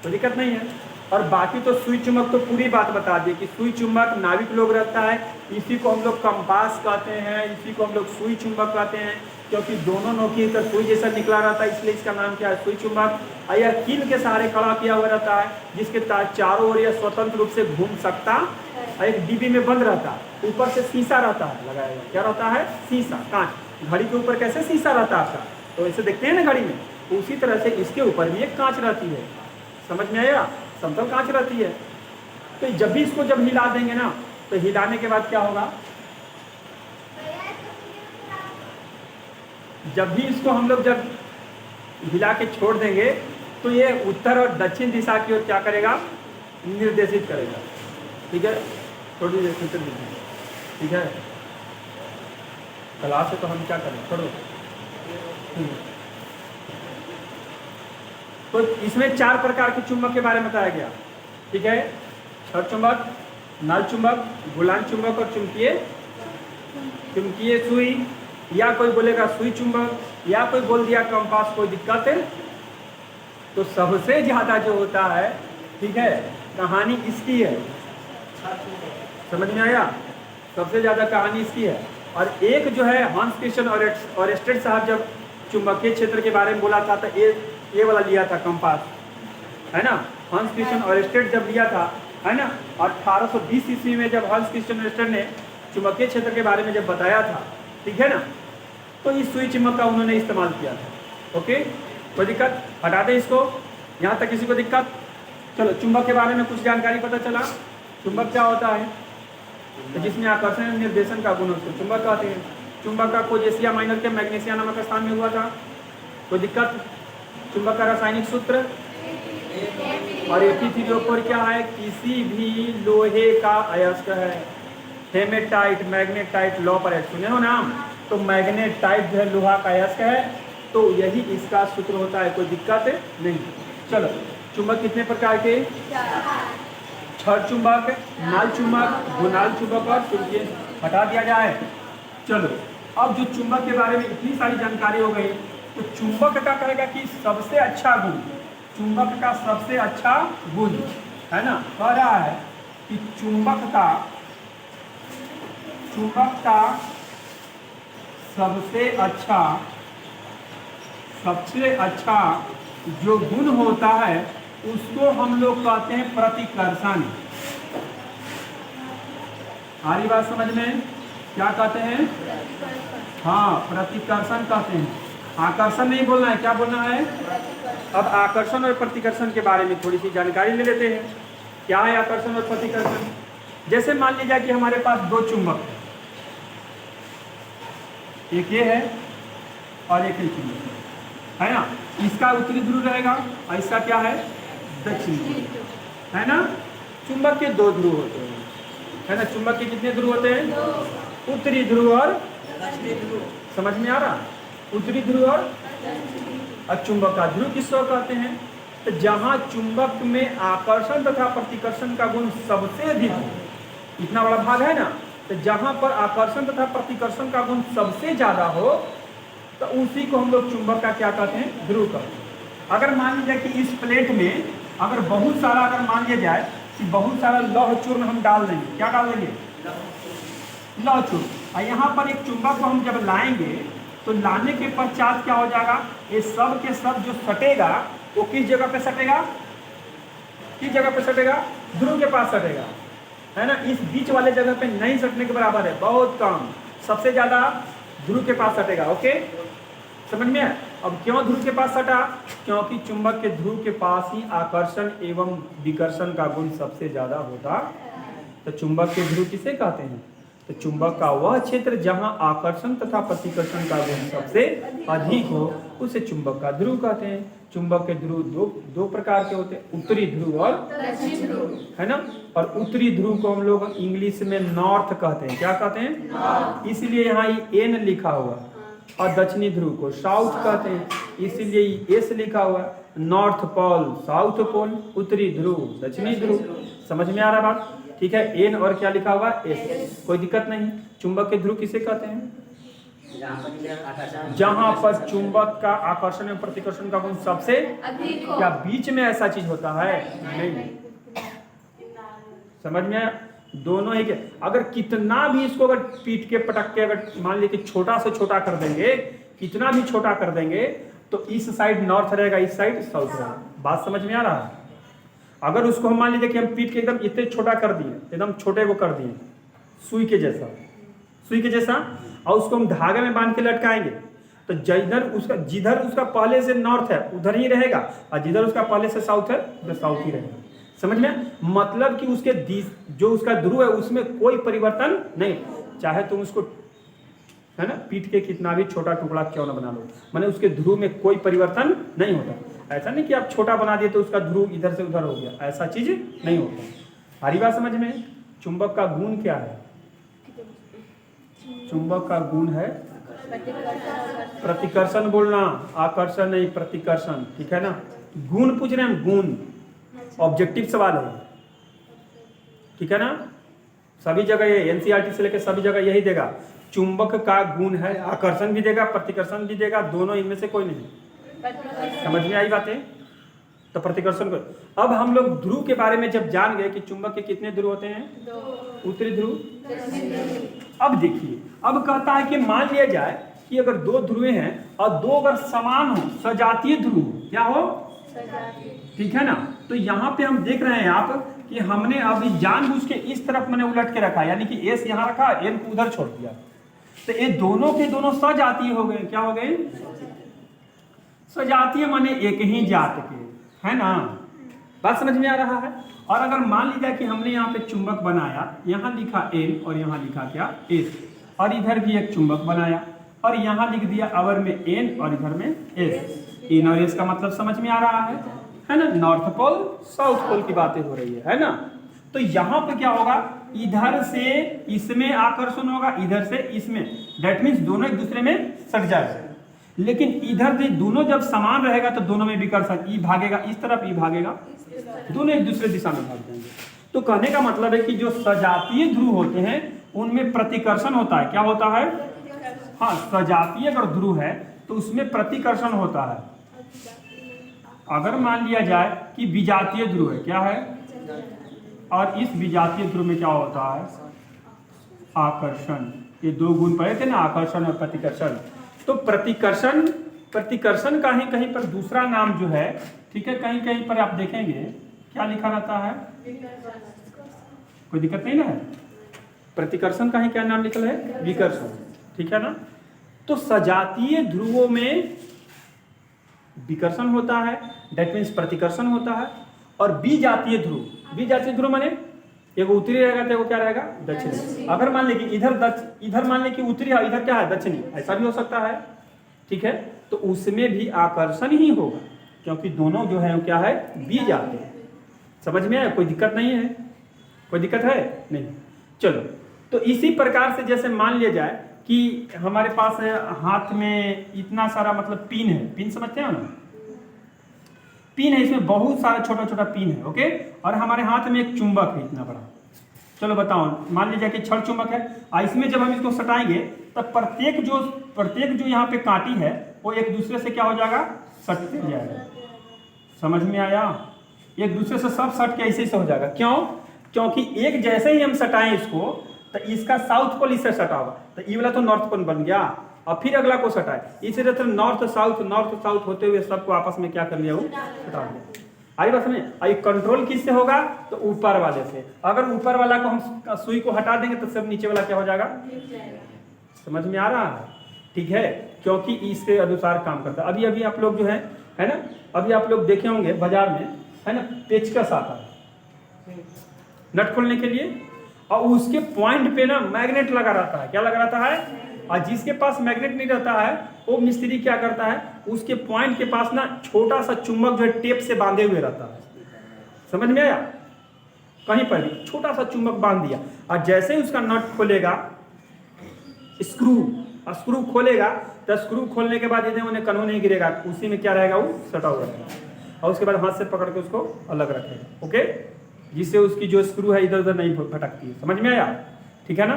तो दिक्कत नहीं है। और बाकी तो सुई चुंबक तो पूरी बात बता दी कि सुई चुंबक नाविक लोग रहता है, इसी को हम लोग कंपास कहते हैं, इसी को हम लोग सुई चुंबक कहते हैं, क्योंकि दोनों नोकी का सुई जैसा निकला रहता है, इसलिए इसका नाम क्या है? सुई चुंबक। यह कील के सहारे खड़ा किया हुआ रहता है, जिसके चारों ओर यह स्वतंत्र रूप से घूम सकता, एक डिब्बी में बंद रहता है, ऊपर से शीशा रहता है लगाया हुआ, क्या रहता है? शीशा, कांच। घड़ी के ऊपर कैसे शीशा रहता है आपका, तो ऐसे देखते हैं ना घड़ी में, उसी तरह से इसके ऊपर भी एक कांच रहती है, समझ में आएगा? समतल कांच रहती है। तो जब भी इसको जब हिला देंगे ना, तो हिलाने के बाद क्या होगा? जब भी इसको हम लोग जब हिला के छोड़ देंगे, तो ये उत्तर और दक्षिण दिशा की ओर क्या करेगा? निर्देशित करेगा। ठीक है, थोड़ी देर फिर दीजिए, ठीक है, क्लास है तो हम क्या करें, छोड़ो। तो इसमें 4 प्रकार के चुंबक के बारे में बताया गया, ठीक है, छड़ चुंबक, नल चुंबक, गोलांग चुंबक और चुंबकीय सुई, या कोई बोलेगा सुई चुंबक, या कोई बोल दिया कंपास, कोई दिक्कत है? तो सबसे ज्यादा जो होता है, ठीक है, कहानी इसकी है, समझ में आया? सबसे ज्यादा कहानी इसकी है। और एक जो है हंस क्रिश्चियन ऑरेस्टेड साहब जब चुंबकीय क्षेत्र के बारे में बोला था, तो ये वाला लिया था कंपास, है ना, हंस क्रिश्चियन ऑरेस्टेड जब लिया था, है ना, 1820 ईस्वी में जब हंस क्रिश्चियन ऑरेस्टेड ने चुंबकीय क्षेत्र के बारे में जब बताया था, ठीक है ना, तो इस सुई चुंबक का उन्होंने इस्तेमाल किया था। ओके, कोई दिक्कत? हटा दें इसको, यहाँ तक किसी को दिक्कत? चलो, चुंबक के बारे में कुछ जानकारी पता चला। चुंबक क्या होता है? तो जिसमें आकर्षण निर्देशन का गुण उसको चुंबक कहते हैं। चुंबक का खोज एशिया माइनर के मैग्नीशिया नामक स्थान में हुआ था। कोई दिक्कत? चुंबक का रासायनिक सूत्र और Fe3O4 क्या है? किसी भी लोहे का अयस्क है। हेमेटाइट, मैग्नेटाइट, लॉपराइट, सुने हो नाम? तो मैग्नेटाइट जो है लोहा का अयस्क है, तो यही इसका सूत्र होता है। कोई दिक्कत नहीं। चलो, चुंबक कितने प्रकार के? छड़ चुंबक, नल चुंबक, गोलांग चुंबक और चुंबकीय। हटा दिया जाए। चलो, अब जो चुंबक के बारे में इतनी सारी जानकारी हो गई, तो चुंबक का कहेगा कि सबसे अच्छा गुण, चुंबक का सबसे अच्छा गुण, है ना, कह रहा है कि चुंबक का सबसे अच्छा जो गुण होता है, उसको हम लोग कहते हैं प्रतिकर्षण। आ रही बात समझ में? क्या कहते हैं? हाँ, प्रतिकर्षण कहते हैं। आकर्षण नहीं बोलना है, क्या बोलना है? अब आकर्षण और प्रतिकर्षण के बारे में थोड़ी सी जानकारी ले लेते हैं। क्या है आकर्षण और प्रतिकर्षण? जैसे मान लीजिए कि हमारे पास 2 चुंबक है, एक ये है और एक चुंबक है ना, इसका उत्तरी ध्रुव रहेगा और इसका क्या है? दक्षिणी ध्रुव, है ना। चुंबक के 2 ध्रुव होते हैं, है ना। चुंबक के कितने ध्रुव होते हैं? 2, उत्तरी ध्रुव और दक्षिणी ध्रुव। समझ में आ रहा? उत्तरी ध्रुव और चुंबक का ध्रुव किसको कहते हैं? तो जहां चुंबक में आकर्षण तथा प्रतिकर्षण का गुण सबसे अधिक हो, इतना बड़ा भाग है ना, तो जहां पर आकर्षण तथा प्रतिकर्षण का गुण सबसे ज्यादा हो, तो उसी को हम लोग चुंबक का क्या कहते हैं? ध्रुव कहते हैं। अगर मान लीजिए कि इस प्लेट में अगर बहुत सारा, अगर मान लिया जाए कि बहुत सारा लौह चूर्ण हम डाल देंगे, क्या डाल देंगे? लौह चूर्ण। और यहाँ पर एक चुंबक को हम जब लाएंगे, तो लाने के पश्चात क्या हो जाएगा? ये सब के सब जो सटेगा, वो किस जगह पे सटेगा? किस जगह पे सटेगा? ध्रुव के पास सटेगा, है ना। इस बीच वाले जगह पे नहीं सटने के बराबर है, बहुत कम। सबसे ज्यादा ध्रुव के पास सटेगा। ओके, समझ में? अब क्यों ध्रुव के पास सटा? क्योंकि चुंबक के ध्रुव के पास ही आकर्षण एवं विकर्षण का गुण सबसे ज्यादा होता। तो चुंबक के ध्रुव किसे कहते हैं? तो चुंबक का वह क्षेत्र जहां आकर्षण तथा प्रतिकर्षण का गुण सबसे अधिक हो, उसे चुंबक का ध्रुव कहते हैं। चुंबक के ध्रुव दो प्रकार के होते हैं, उत्तरी ध्रुव और दक्षिणी ध्रुव, है ना। और उत्तरी ध्रुव को हम लोग इंग्लिश में नॉर्थ कहते हैं। क्या कहते हैं? इसलिए यहाँ ये एन लिखा हुआ। और दक्षिणी ध्रुव को साउथ कहते हैं, इसीलिए एस लिखा हुआ। नॉर्थ पोल साउथ पोल, उत्तरी ध्रुव दक्षिणी ध्रुव। समझ में आ रहा बात? ठीक है, एन और क्या लिखा हुआ एस, कोई दिक्कत नहीं। चुंबक के ध्रुव किसे कहते हैं? जहां पर चुंबक का आकर्षण एवं प्रतिकर्षण का गुण सबसे अधिक हो। क्या बीच में ऐसा चीज होता है? नहीं। समझ में आया? दोनों ही के अगर कितना भी इसको अगर पीट के पटक के अगर मान लीजिए छोटा से छोटा कर देंगे, कितना भी छोटा कर देंगे, तो इस साइड नॉर्थ रहेगा, इस साइड साउथ रहेगा। बात समझ में आ रहा है? अगर उसको हम मान लीजिए कि हम पीट के एकदम इतने छोटा कर दिए, एकदम छोटे को कर दिए, सुई के जैसा, सुई के जैसा, और उसको हम धागे में बांध के लटकाएंगे, तो जिधर उसका पहले से नॉर्थ है उधर ही रहेगा, और जिधर उसका पहले से साउथ है उधर साउथ ही रहेगा। समझ में? मतलब कि उसके जो उसका ध्रुव है उसमें कोई परिवर्तन नहीं, चाहे तुम उसको है ना पीट के कितना भी छोटा टुकड़ा क्यों ना बना लो, माने उसके ध्रुव में कोई परिवर्तन नहीं होता। ऐसा नहीं कि आप छोटा बना दिए तो उसका ध्रुव इधर से उधर हो गया, ऐसा चीज नहीं होता। हरी बात समझ में? चुंबक का गुण क्या है? चुंबक का गुण है प्रतिकर्षण, बोलना आकर्षण नहीं, प्रतिकर्षण। ठीक है ना? गुण पूछ रहे हैं, गुण ऑब्जेक्टिव सवाल है, ठीक है ना? सभी जगह ये एनसीईआरटी से लेकर सभी जगह यही देगा, चुंबक का गुण है आकर्षण भी देगा, प्रतिकर्षण भी देगा, दोनों इनमें से कोई नहीं। समझ में आई बातें? तो प्रतिकर्षण को अब हम लोग ध्रुव के बारे में जब जान गए कि चुंबक के कितने ध्रुव होते हैं, उत्तरी ध्रुव। अब देखिए, अब कहता है कि मान लिया जाए कि अगर दो ध्रुवें हैं और दो अगर समान हो, सजातीय ध्रुव, क्या हो? ठीक है ना? तो यहाँ पे हम देख रहे हैं आप कि हमने अभी जानबूझ के इस तरफ मैंने उलट के रखा, यानी कि एस यहाँ रखा, एन को उधर छोड़ दिया, तो ये दोनों के दोनों सजातीय हो गए। क्या हो गए? सजातीय माने एक ही जात के, है ना? बात समझ में आ रहा है? और अगर मान लीजिए कि हमने यहाँ पे चुंबक बनाया, यहाँ लिखा एन और यहाँ लिखा क्या एस, और इधर भी एक चुंबक बनाया और यहाँ लिख दिया अवर में एन और इधर में एस। एन और एस का मतलब समझ में आ रहा है ना? नॉर्थ पोल साउथ पोल की बातें हो रही है ना? तो यहाँ पे क्या होगा, इधर से इसमें आकर्षण होगा, इधर से इसमें, दैट मीन्स दोनों एक दूसरे में सट जाएगा। लेकिन इधर से दोनों जब समान रहेगा तो दोनों में विकर्षण, ई भागेगा इस तरफ, ई भागेगा, दोनों एक दूसरे दिशा में भाग जाएंगे। तो कहने का मतलब है कि जो सजातीय ध्रुव होते हैं उनमें प्रतिकर्षण होता है। क्या होता है? हाँ, सजातीय अगर ध्रुव है तो उसमें प्रतिकर्षण होता है। अगर मान लिया जाए कि विजातीय ध्रुव है, क्या है, और इस विजातीय ध्रुव में क्या होता है? आकर्षण। ये दो गुण पढ़े थे ना, आकर्षण और प्रतिकर्षण। तो प्रतिकर्षण का ही कहीं पर दूसरा नाम जो है, ठीक है, कहीं कहीं पर आप देखेंगे क्या लिखा रहता है, कोई दिक्कत नहीं ना है? प्रतिकर्षण का ही क्या नाम लिखा है? विकर्षण। ठीक है ना? तो सजातीय ध्रुवों में विकर्षण होता है, दैट मीन्स प्रतिकर्षण होता है। और विजातीय ध्रुव माने एगो उत्तरी रहेगा तो एगो क्या रहेगा? दक्षिणी। अगर मान ले कि इधर मान ले कि उत्तरी है, इधर क्या है? दक्षिणी, ऐसा भी हो सकता है। ठीक है? तो उसमें भी आकर्षण ही होगा, क्योंकि दोनों जो है क्या है? विजातीय। समझ में आया? कोई दिक्कत नहीं है? कोई दिक्कत है? नहीं। चलो, तो इसी प्रकार से जैसे मान लिया जाए कि हमारे पास है हाथ में इतना सारा मतलब पिन है, पिन समझते हो ना? पिन है, इसमें बहुत सारा छोटा छोटा पिन है, ओके? और हमारे हाथ में एक चुंबक है इतना बड़ा। चलो बताओ, मान लीजिए कि छड़ चुंबक है, और इसमें जब हम इसको सटाएंगे तब प्रत्येक जो यहाँ पे कांटी है वो एक दूसरे से क्या हो जाएगा? सटते जाएगा। समझ में आया? एक दूसरे से सब सट के ऐसे ही हो जाएगा। क्यों? क्योंकि एक जैसे ही हम सटाएं इसको, तो इसका साउथ पोल इससे सटा होगा, तो ये वाला तो नॉर्थ पोल बन गया, और फिर अगला को सटाए, इसी तरह नॉर्थ साउथ होते हुए सबको आपस में क्या कर लिया? वो सटा दिया। आई बात समझ? आई कंट्रोल किससे होगा? तो ऊपर वाले से। अगर ऊपर वाला को हम सुई को हटा देंगे तो सब नीचे वाला क्या हो जाएगा? समझ में आ रहा है? ठीक है? क्योंकि इसके अनुसार काम करता है। अभी आप लोग जो है ना, अभी आप लोग देखे होंगे बाजार में, है ना, पेचकस आता है नट खोलने के लिए, और उसके पॉइंट पे ना मैग्नेट लगा रहता है। क्या लगा रहता है? और जिसके पास मैग्नेट नहीं रहता है वो मिस्त्री क्या करता है, उसके पॉइंट के पास ना छोटा सा चुंबक जो है टेप से बांधे हुए रहता है। समझ में आया? कहीं पर भी छोटा सा चुंबक बांध दिया, और जैसे ही उसका नट खोलेगा स्क्रू खोलेगा, तो स्क्रू खोलने के बाद यदि उन्हें कन्हों नहीं गिरेगा, उसी में क्या रहेगा? वो सटा हुआ रहेगा। और उसके बाद हाथ से पकड़ के उसको अलग रखेगा, ओके, जिससे उसकी जो स्क्रू है इधर उधर नहीं भटकती है। समझ में आया? ठीक है ना?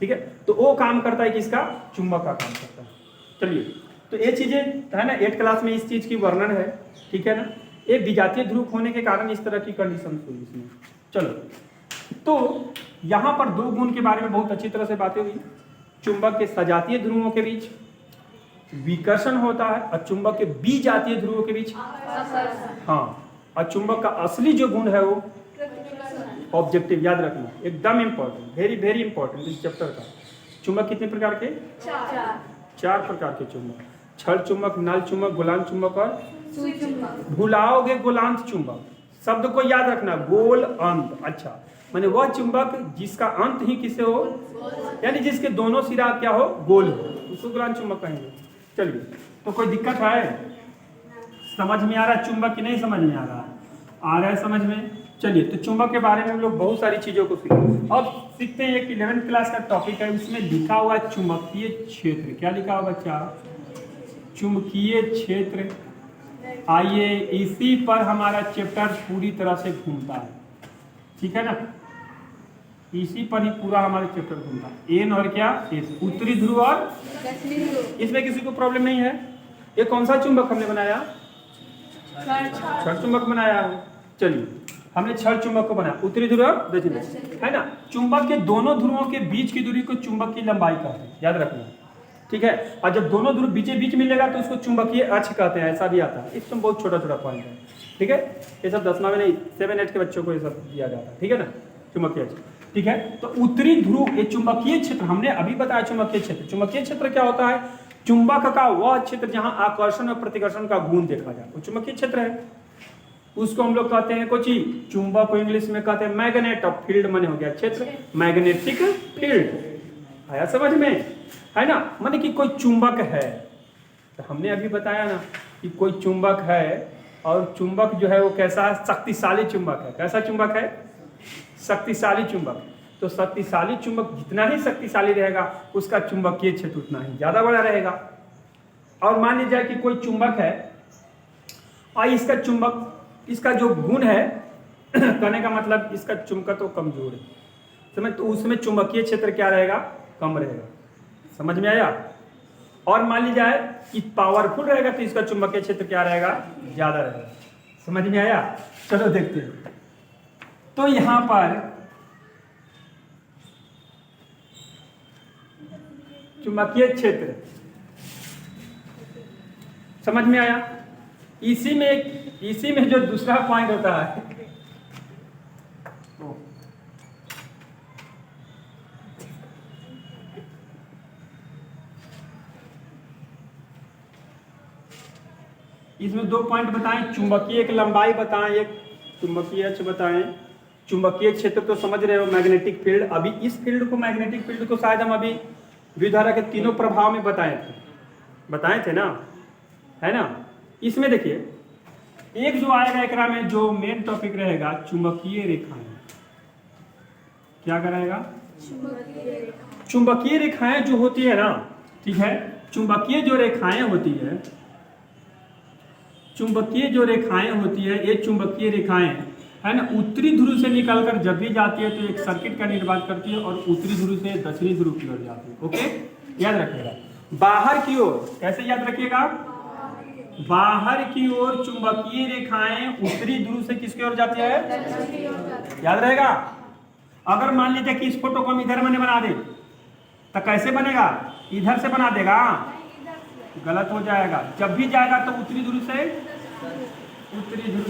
ठीक है, तो वो काम करता है किसका? चुंबक का काम करता है। चलिए, तो ये चीजें है ना 8th क्लास में इस चीज की वर्णन है, ठीक है ना। एक विजातीय ध्रुव होने के कारण इस तरह की कंडीशन हुई इसमें। चलो, तो यहाँ पर दो गुण के बारे में बहुत अच्छी तरह से बातें हुई। चुंबक के सजातीय ध्रुवों के बीच विकर्षण होता है और चुंबक के विजातीय ध्रुवों के बीच हाँ, और चुंबक का असली जो गुण है वो ऑब्जेक्टिव। याद रखना, एकदम इंपॉर्टेंट, वेरी वेरी इंपॉर्टेंट इस चैप्टर का। चुंबक कितने प्रकार के? 4 प्रकार के चुंबक, छड़ चुंबक, नल चुंबक, गोलांत चुंबक और सुई चुंबक। भुलाओगे गोलांत चुंबक, शब्द को याद रखना, गोल अंत। अच्छा, माने वह चुंबक जिसका अंत ही किसे हो, यानी जिसके दोनों सिरा क्या हो, गोल हो, उसको गोलांत चुंबक कहेंगे। चलिए, तो कोई दिक्कत है? समझ में आ रहा है चुंबक की नहीं समझ में आ रहा? आ रहा है समझ में? चलिए, तो चुंबक के बारे में हम लोग बहुत सारी चीजों को सीखे। अब सीखते हैं, एक 11th क्लास का टॉपिक है, उसमें लिखा हुआ है चुंबकीय क्षेत्र। क्या लिखा हुआ बच्चा? चुंबकीय क्षेत्र। आइए, इसी पर हमारा चैप्टर पूरी तरह से घूमता है, ठीक है ना। इसी पर ही पूरा हमारा चैप्टर घूमता है। एन और क्या? एस, उत्तरी ध्रुव और इसमें किसी को प्रॉब्लम नहीं है। ये कौन सा चुंबक हमने बनाया? छड़ चुंबक बनाया है। चलिए, हमने छड़ चुंबक को बनाया, उत्तरी ध्रुव और दक्षिणी, है ना। चुंबक के दोनों ध्रुवों के बीच की दूरी को चुंबक की लंबाई कहते हैं, याद रखना, ठीक है। और जब दोनों ध्रुव बीचे बीच मिलेगा तो उसको चुंबकीय अक्ष कहते हैं, ऐसा भी आता है। इसमें बहुत छोटा छोटा पॉइंट है, ठीक है। ये सब 10वां में नहीं, 7-8 के बच्चों को ये सब दिया जाता है, ठीक है ना, चुंबकीय अक्ष, ठीक है। तो उत्तरी ध्रुव ये चुंबकीय क्षेत्र हमने अभी बताया। चुंबकीय क्षेत्र, चुंबकीय क्षेत्र क्या होता है? चुंबक का वह क्षेत्र जहां आकर्षण और प्रतिकर्षण का गुण देखा जाए, वो चुंबकीय क्षेत्र है। उसको हम लोग कहते हैं कोची, चुंबक को इंग्लिश में कहते हैं मैग्नेट ऑफ फील्ड, माने हो गया क्षेत्र, मैग्नेटिक फील्ड। आया समझ में, है ना। माने कि कोई चुंबक है, तो हमने अभी बताया ना कि कोई चुंबक है, और चुंबक जो है वो कैसा है? शक्तिशाली चुंबक है। कैसा चुंबक है? शक्तिशाली चुंबक। तो शक्तिशाली चुंबक जितना ही शक्तिशाली रहेगा, उसका चुंबकीय क्षेत्र उतना ही ज्यादा बड़ा रहेगा। और मान लीजिए कि कोई चुंबक है और इसका चुंबक, इसका जो गुण है कहने का मतलब इसका चुंबकत्व कमजोर है, समझ, तो उसमें चुंबकीय क्षेत्र क्या रहेगा? कम रहेगा। समझ में आया? और मान लीजिए कि पावरफुल रहेगा तो इसका चुंबकीय क्षेत्र क्या रहेगा? ज्यादा रहेगा। समझ में आया? चलो देखते हैं। तो यहां पर चुंबकीय क्षेत्र समझ में आया? इसी में जो दूसरा पॉइंट होता है, इसमें 2 पॉइंट बताएं, चुंबकीय एक लंबाई बताएं, एक चुंबकीय अक्ष बताएं। चुंबकीय क्षेत्र तो समझ रहे हो, मैग्नेटिक फील्ड। अभी इस फील्ड को, मैग्नेटिक फील्ड को शायद हम अभी विद्युतधारा के तीनों प्रभाव में बताए थे ना, है ना। इसमें देखिए, एक जो आएगा एकरा में जो मेन टॉपिक रहेगा, चुंबकीय रेखाएं। क्या रहेगा? चुंबकीय रेखाएं जो होती है ना, ठीक है, चुंबकीय जो रेखाएं होती है, चुंबकीय जो रेखाएं होती है, ये चुंबकीय रेखाएं है ना, उत्तरी ध्रुव से निकलकर जब भी जाती है तो एक सर्किट का निर्माण करती है और उत्तरी ध्रुव से दक्षिणी ध्रुव की ओर जाती है। ओके, याद रखिएगा। बाहर की ओर, कैसे याद रखिएगा? बाहर की ओर चुंबकीय रेखाएं उत्तरी ध्रुव से किसकी ओर जाती है? याद रहेगा। अगर मान लीजिए कि इस फोटो को हम इधर मैंने बना दे तो कैसे बनेगा? इधर से बना देगा, गलत हो जाएगा। जब भी जाएगा तो उत्तरी ध्रुव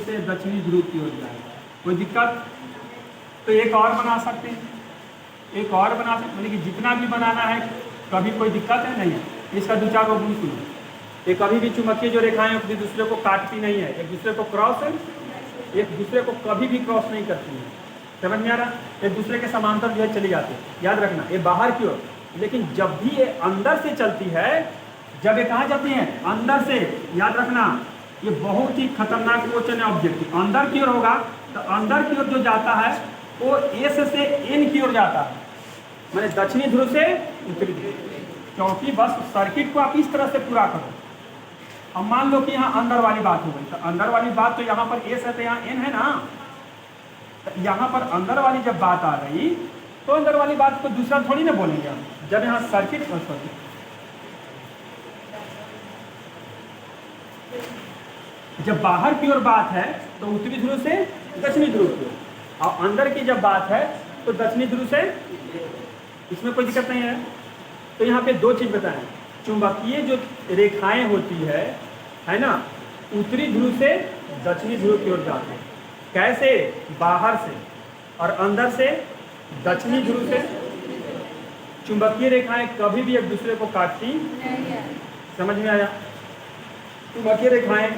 से दक्षिणी ध्रुव की ओर जाएगा। कोई दिक्कत? तो एक और बना सकते हैं, एक और बना सकते, मतलब कि जितना भी बनाना है, कभी कोई दिक्कत है नहीं। इसका 2-4 को गुण सुनो। ये कभी भी चुंबकीय जो रेखाएं एक दूसरे को काटती नहीं है, एक दूसरे को क्रॉस, एक दूसरे को कभी भी क्रॉस नहीं करती है। समझ में आ रहा? एक दूसरे के समांतर जो है चली जाती है। याद रखना, ये बाहर की ओर, लेकिन जब भी ये अंदर से चलती है, जब ये कहाँ जाती है? अंदर से। याद रखना, ये बहुत ही खतरनाक क्वेश्चन है। ऑब्जेक्टिव अंदर की ओर होगा तो अंदर की ओर जो जाता है वो एस से एन की ओर जाता है, मैंने दक्षिणी ध्रुव से उत्तरी ध्रुव। क्योंकि बस सर्किट को आप इस तरह से पूरा करो, अब मान लो कि यहाँ अंदर वाली बात हो गई, तो अंदर वाली बात तो यहाँ पर एस है तो यहाँ एन है ना, तो यहाँ पर अंदर वाली जब बात आ गई तो अंदर वाली बात को दूसरा थोड़ी ना बोलेंगे हम। जब यहाँ सर्किट सॉरी जब बाहर की ओर बात है तो उत्तरी ध्रुव से दक्षिणी ध्रुव की ओर, और अंदर की जब बात है तो दक्षिणी ध्रुव से, इसमें कोई दिक्कत नहीं है। तो यहाँ पे दो चीज बताएं, चुंबकीय जो रेखाएं होती है ना, उत्तरी ध्रुव से दक्षिणी ध्रुव की ओर जाते हैं। कैसे? बाहर से, और अंदर से दक्षिणी ध्रुव से। चुंबकीय रेखाएं कभी भी एक दूसरे को काटती, समझ में आया? चुंबकीय रेखाएं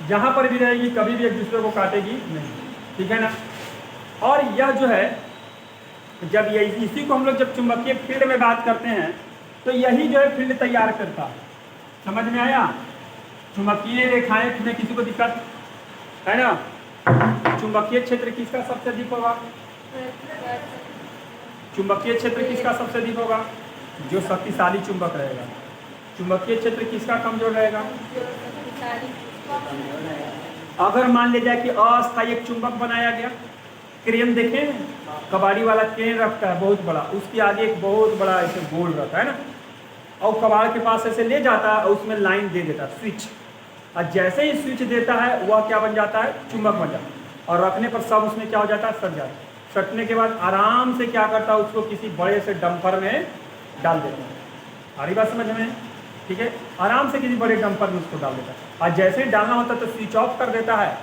जहां पर भी रहेगी कभी भी एक दूसरे को काटेगी नहीं, ठीक है ना। और यह जो है, जब ये इसी को हम लोग जब चुंबकीय फील्ड में बात करते हैं तो यही जो है फील्ड तैयार करता है, समझ में आया? चुंबकीय रेखाएं में किसी को दिक्कत है ना? चुंबकीय क्षेत्र किसका सबसे अधिक होगा? चुंबकीय क्षेत्र किसका सबसे अधिक होगा? जो शक्तिशाली चुंबक रहेगा। चुंबकीय क्षेत्र किसका कमजोर रहेगा? अगर मान लिया जाए कि अस्थायी एक चुंबक बनाया गया, क्रेन देखें, कबाड़ी वाला क्रेन रखता है बहुत बड़ा, उसके आगे एक बहुत बड़ा ऐसे गोल रहता है ना, और कबाड़ के पास ऐसे ले जाता है और उसमें लाइन दे देता है, स्विच, और जैसे ही स्विच देता है वह क्या बन जाता है? चुंबक बन जाता है। और रखने पर सब उसमें क्या हो जाता है? सट जाता है। सटने के बाद आराम से क्या करता है? उसको किसी बड़े से डंपर में डाल देता है। सारी बात समझ में? ठीक है, आराम से किसी बड़े डंपर में उसको डाल देता है, और जैसे ही डालना होता है तो स्विच ऑफ कर देता है।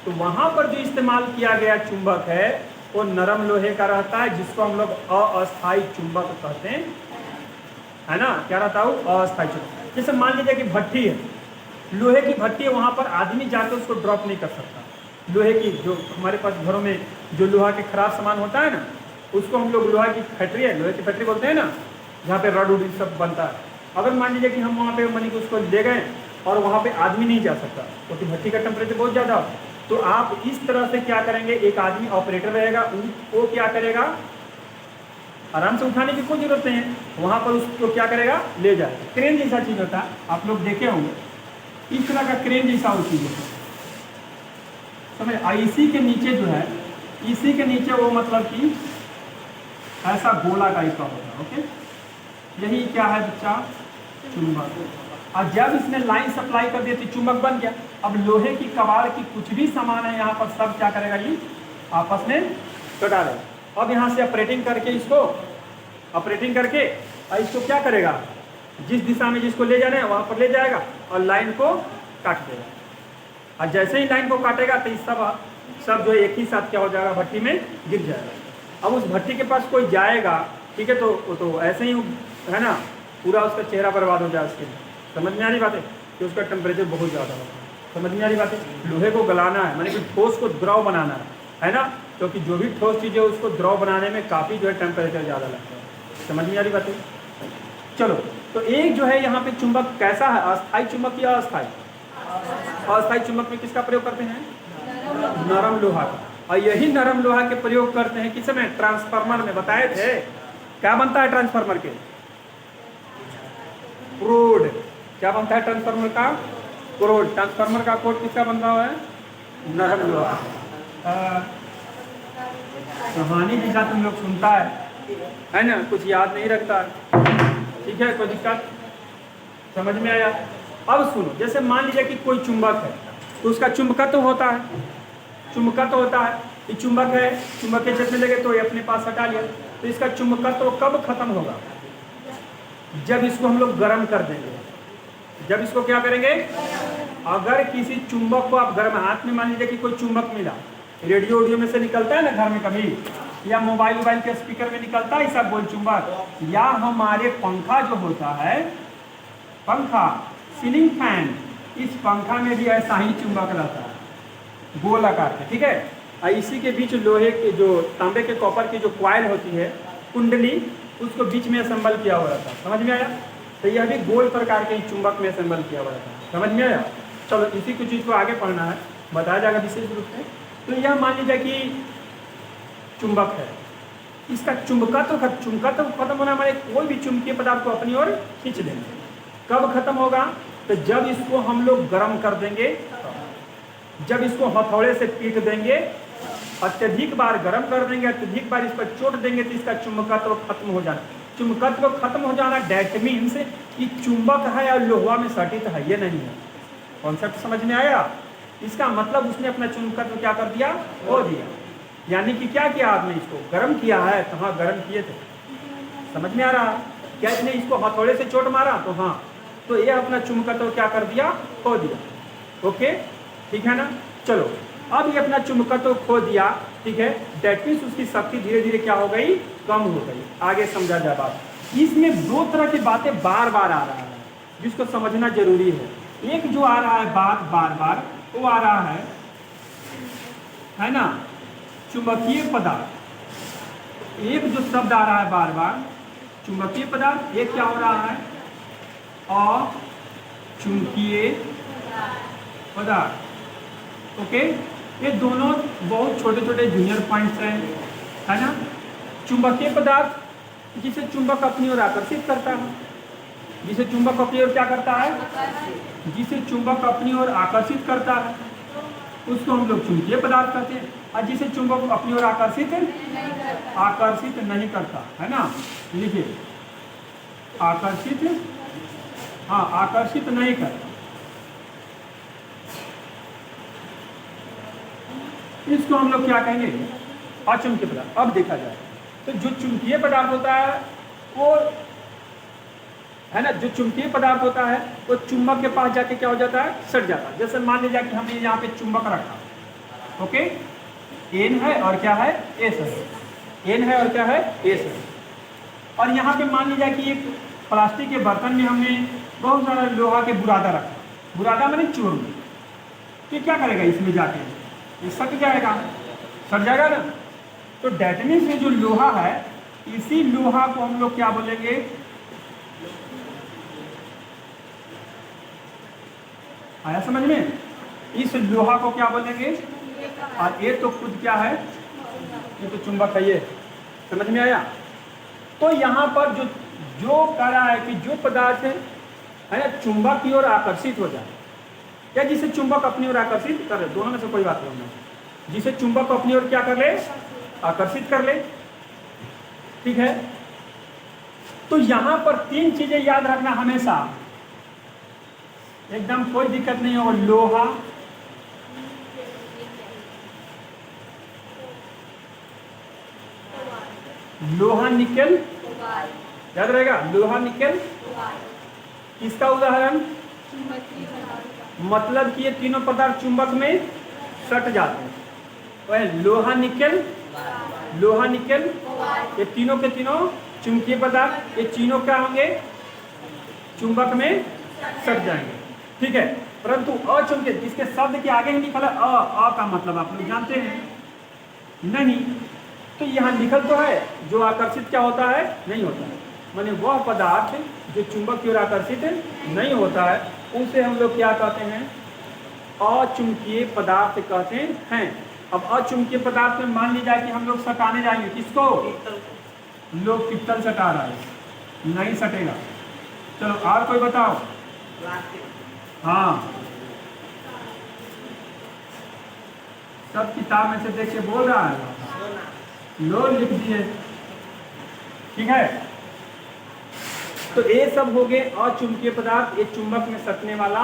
तो वहां पर जो इस्तेमाल किया गया चुंबक है वो नरम लोहे का रहता है, जिसको हम लोग अस्थायी चुंबक कहते हैं, है ना। क्या रहता है वो? अस्थायी चुंबक। जैसे मान लीजिए कि भट्टी है, लोहे की भट्टी है, वहां पर आदमी जाकर उसको ड्रॉप नहीं कर सकता। लोहे की जो हमारे पास घरों में जो लोहा के खराब सामान होता है ना, उसको हम लोग लोहा की फैक्ट्री है, लोहे की फैक्ट्री बोलते हैं ना, जहाँ पे रड उड सब बनता है। अगर मान लीजिए कि हम वहाँ पे मनी को उसको ले गए और वहाँ पे आदमी नहीं जा सकता क्योंकि भट्टी का टेम्परेचर बहुत ज़्यादा हो, तो आप इस तरह से क्या करेंगे? एक आदमी ऑपरेटर रहेगा, वो क्या करेगा? आराम से उठाने की कोई जरूरत नहीं है, वहाँ पर उसको क्या करेगा? ले जाएगा। क्रेन जैसा चीज़ होता है, आप लोग देखे होंगे, इस तरह का क्रेन जैसा वो चीज़ होता है, समझ। इसी के नीचे जो है, इसी के नीचे वो मतलब कि ऐसा गोला टाइप का होता है, ओके। यही क्या है बच्चा? चुंबक। और जब इसने लाइन सप्लाई कर दी तो चुंबक बन गया। अब लोहे की कबाड़ की कुछ भी सामान है यहाँ पर सब क्या करेगा? ये आपस में कटा देगा। अब यहाँ से ऑपरेटिंग करके इसको और इसको क्या करेगा? जिस दिशा में जिसको ले जाना है वहाँ पर ले जाएगा और लाइन को काट देगा। और जैसे ही लाइन को काटेगा तो इस सब जो एक ही साथ क्या हो जाएगा? भट्टी में गिर जाएगा। अब उस भट्टी के पास कोई जाएगा, ठीक है, तो ऐसे ही है ना, पूरा उसका चेहरा बर्बाद हो जाए। उसके समझ में आ रही बात है कि उसका टेम्परेचर बहुत ज़्यादा होता है। समझ में आ रही बात है? लोहे को गलाना है, माने कि ठोस को द्रव बनाना है ना, क्योंकि जो भी ठोस चीज़ है उसको द्रव बनाने में काफ़ी जो है टेम्परेचर ज़्यादा लगता है। समझ में आ रही बात है? चलो, तो एक जो है यहाँ पे चुंबक कैसा है? अस्थायी चुंबक या अस्थायी? अस्थायी चुंबक में किसका प्रयोग करते हैं? नरम लोहा का। और यही नरम लोहा के प्रयोग करते हैं किस में? ट्रांसफार्मर में। बताए थे क्या बनता है ट्रांसफार्मर के? कोड। क्या बनता है ट्रांसफार्मर का? कोड। ट्रांसफार्मर का कोड किसका बनता हुआ है? नरम लोहा। कहानी जैसा तुम लोग सुनता है ना, कुछ याद नहीं रखता, ठीक है, कोई दिक्कत? समझ में आया? अब सुनो, जैसे मान लीजिए कि कोई चुंबक है तो उसका चुंबकत्व होता है, चुंबकत्व होता है। ये चुंबक है, चुंबक के क्षेत्र में लगे तो ये अपने पास हटा लिया। तो इसका चुंबकत्व कब खत्म होगा? जब इसको हम लोग गर्म कर देंगे। जब इसको क्या करेंगे? अगर किसी चुंबक को आप गर्म हाथ में, मान लीजिए कि कोई चुंबक मिला, रेडियो में से निकलता है ना घर में कभी, या मोबाइल के स्पीकर में निकलता है ऐसा गोल चुंबक, या हमारे पंखा जो होता है, पंखा, सीलिंग फैन, इस पंखा में भी ऐसा ही चुंबक रहता है गोल आकार के, ठीक है। और इसी के बीच लोहे के जो तांबे के कॉपर की जो क्वाइल होती है, कुंडली, उसको बीच में असेंबल किया हुआ रहता है। समझ में आया? तो यह भी गोल प्रकार के चुंबक में असेंबल किया हुआ रहता है। समझ में आया? चलो, इसी कुछ चीज़ को आगे पढ़ना है, बताया जाएगा विशेष रूप से। तो यह मान लीजिए कि चुंबक है, इसका चुंबकत्व खत्म होना हमारे कोई भी चुंबकीय पदार्थ को अपनी ओर खींच लेंगे। कब खत्म होगा? तो जब इसको हम लोग गर्म कर देंगे, जब इसको हथौड़े से पीट देंगे, अत्यधिक बार गर्म कर देंगे, अत्यधिक बार इस पर चोट देंगे तो इसका चुंबकत्व खत्म हो जाना। चुंबकत्व खत्म हो जाना डेट मीन्स कि चुंबक है और लोहा में सटित है, ये नहीं है। कॉन्सेप्ट समझ में आया? इसका मतलब उसने अपना चुंबकत्व क्या कर दिया? खो दिया। यानी कि क्या किया आपने? इसको गर्म किया है। तो हाँ, गर्म किए थे। समझ में आ रहा है? क्या इसने इसको हथौड़े से चोट मारा? तो हाँ, तो ये अपना चुंबकत्व क्या कर दिया? खो दिया। ओके, ठीक है ना? चलो, अब ये अपना चुंबकत्व खो दिया, ठीक है। डेट मीन्स उसकी शक्ति धीरे धीरे क्या हो गई? कम हो गई। आगे समझा जाए बात। इसमें दो तरह की बातें बार बार आ रहा है जिसको समझना जरूरी है। एक जो आ रहा है बात बार बार, वो आ रहा है ना, चुंबकीय पदार्थ। एक जो शब्द आ रहा है बार बार, चुंबकीय पदार्थ, एक क्या हो रहा है? अचुंबकीय पदार्थ। ओके, ये दोनों बहुत छोटे छोटे जूनियर पॉइंट्स हैं, है ना। चुंबकीय पदार्थ जिसे चुंबक अपनी ओर आकर्षित करता है, जिसे चुंबक अपनी ओर क्या करता है? जिसे चुंबक अपनी ओर आकर्षित करता है उसको हम लोग चुंबकीय पदार्थ कहते हैं। और जिसे चुंबक अपनी ओर आकर्षित नहीं करता, है ना। लिखिए, आकर्षित, हाँ, आकर्षित नहीं करता, इसको हम लोग क्या कहेंगे? अचुंबकीय पदार्थ। अब देखा जाए तो जो चुंबकीय पदार्थ होता है वो, है ना, जो चुंबकीय पदार्थ होता है वो चुंबक के पास जाके क्या हो जाता है? सट जाता है। जैसे मान लीजिए कि हमने यहाँ पे चुंबक रखा, ओके, एन है और क्या है? एस है। एन है और क्या है? एस है। और यहाँ पे मान लीजिए कि एक प्लास्टिक के बर्तन में हमने बहुत सारा लोहा के बुरादा रखा। बुरादा मैंने चूर्ण, तो क्या करेगा? इसमें जाके ये सट जाएगा, सट जाएगा ना। तो डेट मीन्स में जो लोहा है, इसी लोहा को हम लोग क्या बोलेंगे? आया समझ में? इस लोहा को क्या बोलेंगे? और ये तो खुद क्या है? ये तो चुंबक है। ये समझ में आया? तो यहाँ पर जो कह रहा है कि जो पदार्थ है ना, चुंबक की ओर आकर्षित हो जाए, या जिसे चुंबक अपनी ओर आकर्षित कर ले, दोनों में से कोई बात नहीं। जिसे चुंबक अपनी ओर क्या कर ले? आकर्षित कर ले, ठीक है। तो यहां पर तीन चीजें याद रखना हमेशा, एकदम कोई दिक्कत नहीं हो। लोहा, लोहा निकेल, याद रहेगा, लोहा निकेल। इसका उदाहरण, मतलब कि ये तीनों पदार्थ चुंबक में सट जाते हैं। वह लोहा निकेल, लोहा निकेल, ये तीनों के तीनों चुंबकीय पदार्थ, ये तीनों क्या होंगे? चुंबक में सट जाएंगे, ठीक है। परंतु अचुंबकीय, जिसके शब्द के आगे ही लिखा है अ का मतलब आप लोग जानते हैं नहीं, तो यहाँ लिखल तो है जो आकर्षित क्या होता है? नहीं होता है। माने वह पदार्थ जो चुंबक की ओर आकर्षित नहीं होता है, उसे हम लोग क्या कहते हैं? अचुंबकीय पदार्थ कहते हैं। अब अचुंबकीय पदार्थ में मान लीजिए कि हम लोग सटाने जाएंगे, किसको? लोग पित्तल सटा रहा है, नहीं सटेगा। चलो और कोई बताओ। हाँ, सब किताब में से देख के बोल रहा है, लो लिख दिए, ठीक है। तो ये सब हो गए अचुंबकीय पदार्थ। ये चुंबक में सटने वाला।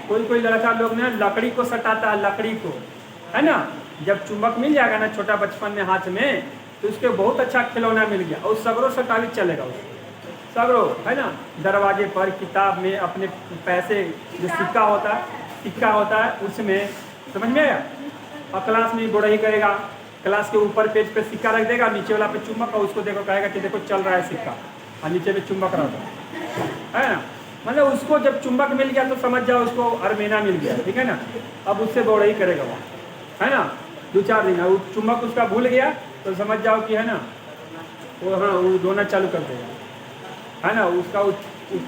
कोई लड़का लोग ने लकड़ी को सटाता है, लकड़ी को, है ना। जब चुंबक मिल जाएगा ना छोटा बचपन में हाथ में, तो उसके बहुत अच्छा खिलौना मिल गया और सगरों सटावी चलेगा उसको, सगरों, है ना। दरवाजे पर, किताब में, अपने पैसे जो सिक्का होता है उसमें, समझ में आया। और क्लास में बोढ़ई करेगा, क्लास के ऊपर पेज पे सिक्का रख देगा, नीचे वाला पे चुंबक, और उसको देखो कहेगा कि देखो चल रहा है सिक्का, और नीचे में चुंबक रहता है ना। मतलब उसको जब चुंबक मिल गया तो समझ जाओ उसको अरमेना मिल गया, ठीक है ना। अब उससे बोढ़ई करेगा वो, है ना, 2-4 दिन। वो चुंबक उसका भूल गया तो समझ जाओ कि, है ना, वो, हाँ, वो धोना चालू कर देगा, है ना। उसका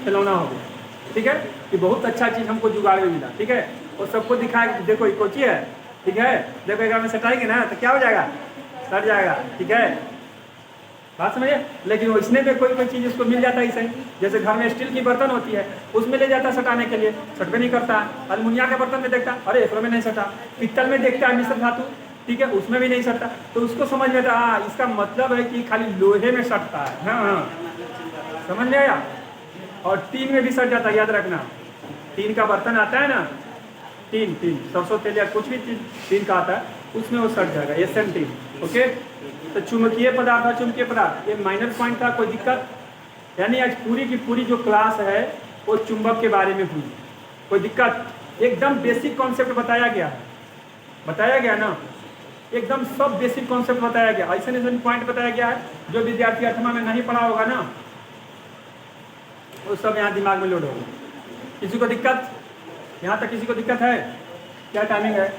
खिलौना हो गया, ठीक है। कि बहुत अच्छा चीज़ हमको जुगाड़ में मिला, ठीक है। और सबको दिखाया कि देखो ये कोची है, ठीक है, देखो एक में सटाएंगे ना तो क्या हो जाएगा? सट जाएगा, ठीक है। बात समझिए। लेकिन इसने में कोई चीज़ उसको मिल जाता है ऐसे, जैसे घर में स्टील की बर्तन होती है, उसमें ले जाता सटाने के लिए, सटवे नहीं करता है। अलमुनिया के बर्तन में देखता अरे इसमें नहीं सटा, पित्तल में देखता है मिश्र धातु, ठीक है, उसमें भी नहीं सटता, तो उसको समझ में आता हाँ इसका मतलब है कि खाली लोहे में सटता है। हाँ समझ में आया। और टीन में भी सट जाता है, याद रखना। टीन का बर्तन आता है ना, टीन सरसों तेल या कुछ भी टीन का आता है, उसमें वो सट जाएगा, एशियन टीन। ओके, तो चुंबकीय पदार्थ और चुंबकीय पदार्थ ये माइनर पॉइंट था, कोई दिक्कत? यानी आज पूरी की पूरी जो क्लास है वो चुंबक के बारे में हुई, कोई दिक्कत? एकदम बेसिक कॉन्सेप्ट बताया गया ना, एकदम सब बेसिक कॉन्सेप्ट बताया गया। ऐसे पॉइंट बताया गया है जो विद्यार्थी 8वां में नहीं पढ़ा होगा ना, वो सब यहाँ दिमाग में लोड होगा। किसी को दिक्कत? यहाँ तक किसी को दिक्कत है? क्या टाइमिंग है?